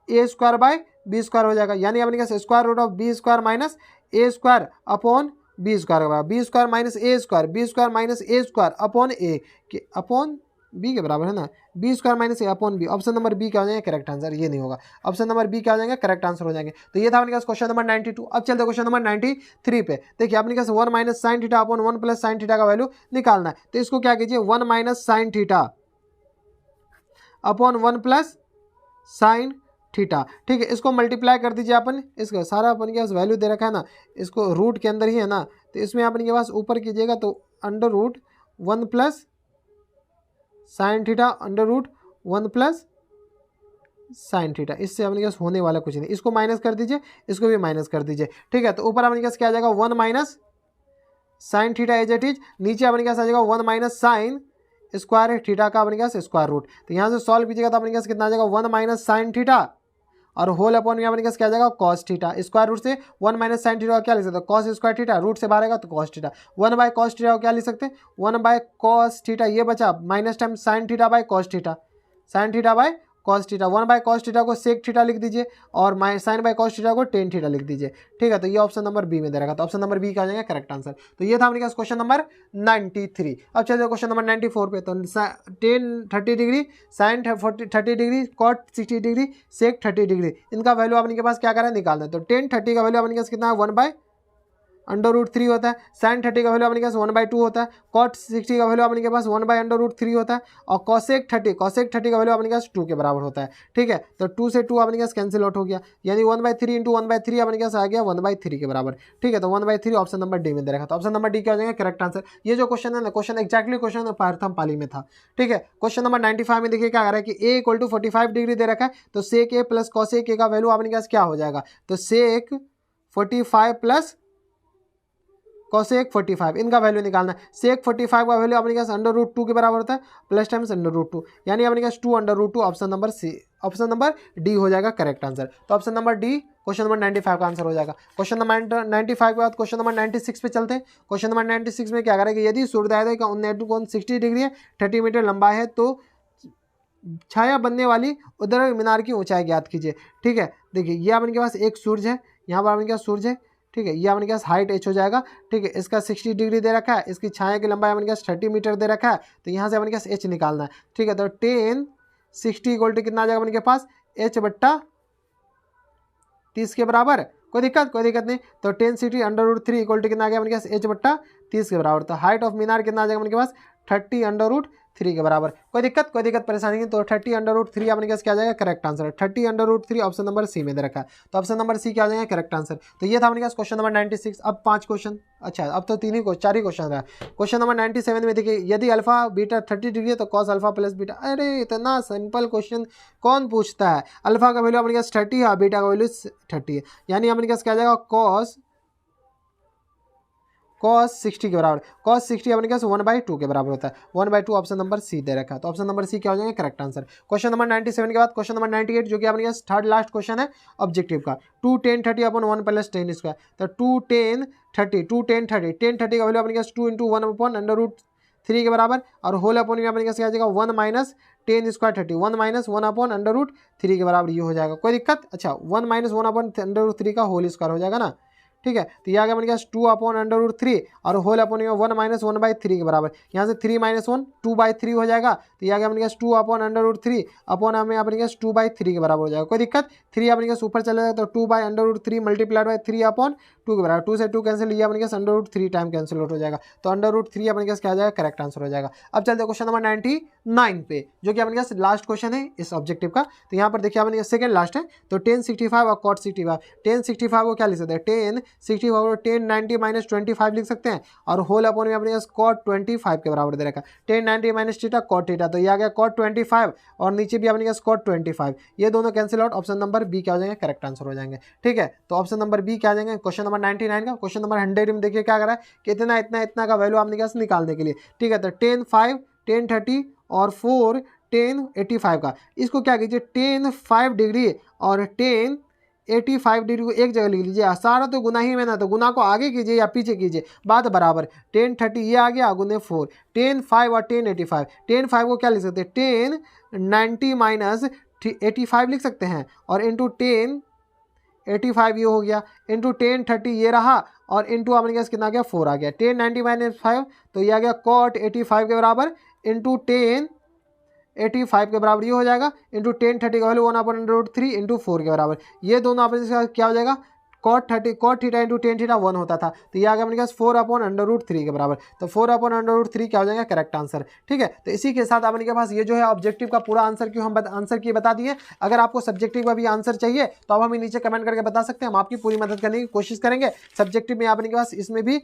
a square by b square हो जाएगा, यानी अपने पास square root of b square minus a square upon b square के बराबर, b square minus a square, b square minus a square upon a के अपॉन बी के बराबर है ना, B square minus A upon B, option number B क्या हो जाएगा करेक्ट आंसर। ये नहीं होगा, ऑप्शन नंबर बी क्या हो जाएगा करेक्ट आंसर हो जाएंगे। तो ये था अपने पास क्वेश्चन नंबर 92। अब चलते क्वेश्चन नंबर 93 पे। देखिए अपने पास 1 minus sine theta upon 1 plus sine theta का वैल्यू निकालना है, तो इसको क्या कीजिए 1 minus sine theta upon 1 plus sine theta. ठीक है, इसको मल्टीप्लाई कर दीजिए अपन, इसका सारा अपन के पास वैल्यू दे रखा है ना, इसको रूट के अंदर ही है ना, तो इसमें अपन के पास ऊपर कीजिएगा तो under root 1 plus sine theta under root 1 plus sine theta, इससे अपने पास होने वाला कुछ नहीं, इसको माइनस कर दीजिए, इसको भी माइनस कर दीजिए। ठीक है, तो ऊपर अपने पास क्या आ जाएगा 1 minus sine theta as it is, नीचे अपने पास आ जाएगा 1 माइनस साइन स्क्वायर थीटा का अपने पास स्क्वायर रूट, तो यहाँ से सॉल्व कीजिएगा तो अपने पास कितना आ जाएगा 1 माइनस साइन थीटा और होल अपॉन में अपने पास क्या आ जाएगा कॉस थीटा, स्क्वायर रूट से 1 माइनस साइन थीटा क्या लिख सकते हैं कॉस स्क्वायर थीटा, रूट से बाहर आएगा तो cos theta, 1 by cos theta क्या लिख सकते हैं 1 बाय कॉस थीटा, ये बचा minus time sine theta by cos theta, sine theta by cos theta, 1 by cos theta को सेक थीटा लिख दीजिए और साइन बाय कॉस थीटा को टेन थीटा लिख दीजिए। ठीक है, तो ये ऑप्शन नंबर बी में दे रखा, तो ऑप्शन नंबर बी का आ जाएगा करेक्ट आंसर। तो ये था हमारे पास क्वेश्चन नंबर 93। अब चलिए क्वेश्चन नंबर 94 पे। तो टेन 30 डिग्री, साइन 30 डिग्री, कॉट 60 डिग्री, सेक 30 डिग्री, इनका वैल्यू अपने के पास क्या करें निकालना है, तो टेन 30 का वैल्यू अपने पास कितना है 1 बाय √3 होता है, sin 30 का वैल्यू अपने पास 1/2 होता है, cot 60 का वैल्यू अपने के पास 1/√3 होता है, और cosec 30 का वैल्यू अपने पास 2 के बराबर होता है। ठीक है, तो 2 से 2 अपने पास कैंसिल आउट हो गया, यानी 1/3 इंटू 1/3 अपने पास आ गया 1/3 के बराबर। ठीक है, तो 1/3 ऑप्शन नंबर डी में दे रखा, तो ऑप्शन नंबर डी क्या हो जाएगा करेक्ट आंसर। ये जो क्वेश्चन है ना, क्वेश्चन एक्जैक्टली क्वेश्चन प्रथम पाली में था। ठीक है, क्वेश्चन नंबर 95 में देखिए क्या आ रहा है कि a = 45 डिग्री दे रखा है, तो sec a plus cosec a का वैल्यू अपने पास क्या हो जाएगा, तो sec 45 प्लस cosec 45 इनका वैल्यू निकालना है। sec 45 का वैल्यू अपने पास √2 के बराबर होता है, प्लस टाइम्स √2, यानी अपने पास 2 √2, option number C, option number D हो जाएगा करेक्ट आंसर। तो option number D question number 95 का आंसर हो जाएगा। क्वेश्चन नंबर 95 के बाद क्वेश्चन नंबर 96 पे चलते हैं। क्वेश्चन नंबर 96 में क्या करें कि यदि सूर्योदय का उन्नत कोण 60 डिग्री है, 30 मीटर लंबा है, तो छाया बनने वाली उधर मीनार की ऊंचाई ज्ञात कीजिए। ठीक है, देखिए ये अपने के पास एक सूर्य है, यहाँ पर अपने के पास सूर्य है। ठीक है, ये अपने के पास हाइट h हो जाएगा। ठीक है, इसका 60 डिग्री दे रखा है, इसकी छाया की लंबाई अपने के पास 30 मीटर दे रखा है, तो यहाँ से अपने के पास h निकालना है। ठीक है, तो 10 60 = कितना आ जाएगा अपने के पास h/30 के बराबर। कोई दिक्कत नहीं, तो 10 60 √3 = कितना आ गया अपने के पास h/30 के बराबर। तो हाइट ऑफ मीनार कितना आ जाएगा अपने के पास 30 √3 के बराबर। कोई दिक्कत परेशानी नहीं, तो 30 √3 अपने पास क्या आ जाएगा correct answer. 30 √3 option number C में दे रखा है, तो ऑप्शन नंबर सी क्या आ जाएगा करेक्ट आंसर। तो ये था अपने पास क्वेश्चन नंबर 96। अब 5 क्वेश्चन, अच्छा अब तो 4 ही क्वेश्चन रहा। क्वेश्चन नंबर 97 में देखिए, यदि अल्फा बीटा 30 डिग्री है तो cos अल्फा प्लस बीटा। अरे इतना सिंपल क्वेश्चन कौन पूछता है। अल्फा का वैल्यू अपने पास 30 है, बीटा का वैल्यू 30 है, यानी अपने पास क्या आ जाएगा cos 60 के बराबर। cos 60 अपने पास 1/2 के बराबर होता है, 1/2 ऑप्शन नंबर सी दे रखा है, तो ऑप्शन नंबर सी क्या हो जाएगा करेक्ट आंसर। क्वेश्चन नंबर 97 के बाद क्वेश्चन नंबर 98 जो कि अपने पास थर्ड लास्ट क्वेश्चन है ऑब्जेक्टिव का। 2 10 30 / 1 + 10 स्क्वायर, तो 2 10 30 10 30 का वैल्यू अपने पास 2 × 1/√3 के बराबर, और होल अपॉन में अपने पास क्या आ जाएगा 1 - 10 स्क्वायर 30, 1 - 1/√3 के बराबर ये हो जाएगा। कोई दिक्कत, अच्छा 1 - 1/√3 का होल स्क्वायर हो जाएगा ना। ठीक है, तो ये आ गया अपने पास 2/√3 और होल अपॉन में 1 - 1/3 के बराबर। यहाँ से 3 - 1 2/3 हो जाएगा, तो ये आ गया अपने पास 2/√3 अपॉन हमें अपने पास 2/3 के बराबर हो जाएगा। कोई दिक्कत, 3 अपने पास ऊपर चला जाएगा, तो 2/√3 × 3/2 के बराबर। 2 से 2 कैंसिल, ये अपने पास √3 टाइम कैंसिल आउट हो जाएगा, तो √3 अपने पास क्या आ जाएगा करेक्ट आंसर हो जाएगा। अब चलते हैं क्वेश्चन नंबर 99 पे, जो कि अपने पास लास्ट क्वेश्चन है इस ऑब्जेक्टिव का। तो यहाँ पर देखिए अपने सेकंड लास्ट है, तो 10 65 और cot 65। 10 65 को क्या लिख सकते हैं, 10 65 और 10 90 - 25 लिख सकते हैं, और होल अपॉन में अपने पास cot 25 के बराबर दे रखा है। 10 90 - थीटा cot थीटा, तो ये आ गया cot 25 और नीचे भी अपने पास cot 25, ये दोनों cancel out, option number B क्या हो जाएंगे करेक्ट आंसर हो जाएंगे। ठीक है, तो ऑप्शन नंबर बी क्या आ जाएंगे क्वेश्चन नंबर 99 का। क्वेश्चन नंबर 100 में देखिए क्या कर रहा है कि इतना का वैल्यू आपने पास निकालने के लिए। ठीक है, तो 10 5 10 30 और 4 10 85 का, इसको क्या कीजिए 10 5 डिग्री और 10 85 डिग्री को एक जगह लिख लीजिए। सारा तो गुना ही में ना, तो गुना को आगे कीजिए या पीछे कीजिए, बात बराबर। 10 30 ये आ गया गुने 4, 10 5 और 10 85। 10 5 को क्या लिख सकते हैं 10 90 - 85 लिख सकते हैं, और इंटू 10 85 ये हो गया, इंटू 10 30 ये रहा, और इंटू अपने पास कितना आ गया 4 आ गया। 10 90 - 5, तो ये आ गया cot 85 के बराबर, इंटू 10 85 के बराबर ये हो जाएगा, इंटू 10 30 का वैल्यू 1/√3 इंटू 4 के बराबर। ये दोनों अपने क्या हो जाएगा cot थीटा इंटू 10 थीटा 1 होता था, तो ये आ गया अपने पास 4/√3 के बराबर, तो 4/√3 क्या हो जाएगा करेक्ट आंसर। ठीक है, तो इसी के साथ अपने के पास ये जो है ऑब्जेक्टिव का पूरा आंसर क्यों हम आंसर की बता दिए। अगर आपको सब्जेक्टिव का भी आंसर चाहिए तो आप हमें नीचे कमेंट करके बता सकते हैं, हम आपकी पूरी मदद करने की कोशिश करेंगे। सब्जेक्टिव में अपने के पास इसमें भी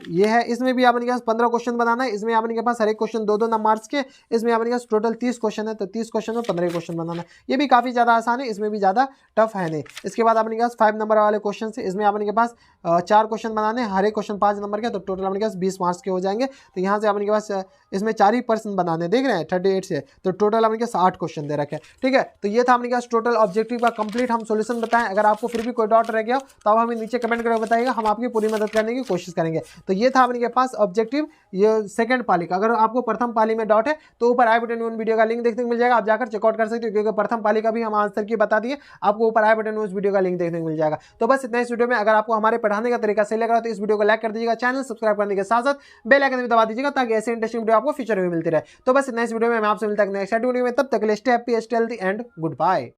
ये है, इसमें भी आपने के पास 15 क्वेश्चन बनाना है, इसमें आपने के पास हर एक क्वेश्चन 2-2 मार्क्स के, इसमें आपने के पास टोटल 30 क्वेश्चन है, तो 30 क्वेश्चन में 15 क्वेश्चन बनाना है। ये भी काफ़ी ज़्यादा आसान है, इसमें भी ज़्यादा टफ है नहीं। इसके बाद आपने के पास 5 नंबर वाले क्वेश्चन से, इसमें आपने के पास 4 क्वेश्चन बनाने, हर एक क्वेश्चन 5 नंबर के, तो टोटल आपने के पास 20 मार्क्स के हो जाएंगे। तो यहाँ से आपने के पास इसमें 4 ही पर्सन बनाने, देख रहे हैं 38 से, तो टोटल आपने के पास 8 क्वेश्चन दे रखे हैं। ठीक है, तो ये था आपने के पास टोटल ऑब्जेक्टिव का कंप्लीट हम सोल्यूशन बताएं। अगर आपको फिर भी कोई डाउट रह गया तो आप हमें नीचे कमेंट करके बताइएगा, हम आपकी पूरी मदद करने की कोशिश करेंगे। तो ये था आपने के पास ऑब्जेक्टिव ये सेकंड पाली का। अगर आपको प्रथम पाली में डाउट है तो ऊपर आई बटन में उन वीडियो का लिंक देखने को मिल जाएगा, आप जाकर चेकआउट कर सकते हो, क्योंकि प्रथम पाली का भी हम आंसर की बता दिए, आपको ऊपर आई बटन में उस वीडियो का लिंक देखने को मिल जाएगा। तो बस इतना इस वीडियो में। अगर आपको हमारे पढ़ाने का तरीका सही लग रहा है तो इस वीडियो को लाइक कर दीजिएगा, चैनल सब्सक्राइब करने के साथ साथ बेल आइकन भी दबा दीजिएगा, ताकि ऐसे इंटरेस्टिंग वीडियो आपको फ्यूचर में मिलती रहे। तो बस इतना इस वीडियो में, मैं आपसे मिलता है नेक्स्ट वीडियो में, तब तक के लिए stay happy, stay healthy and good bye.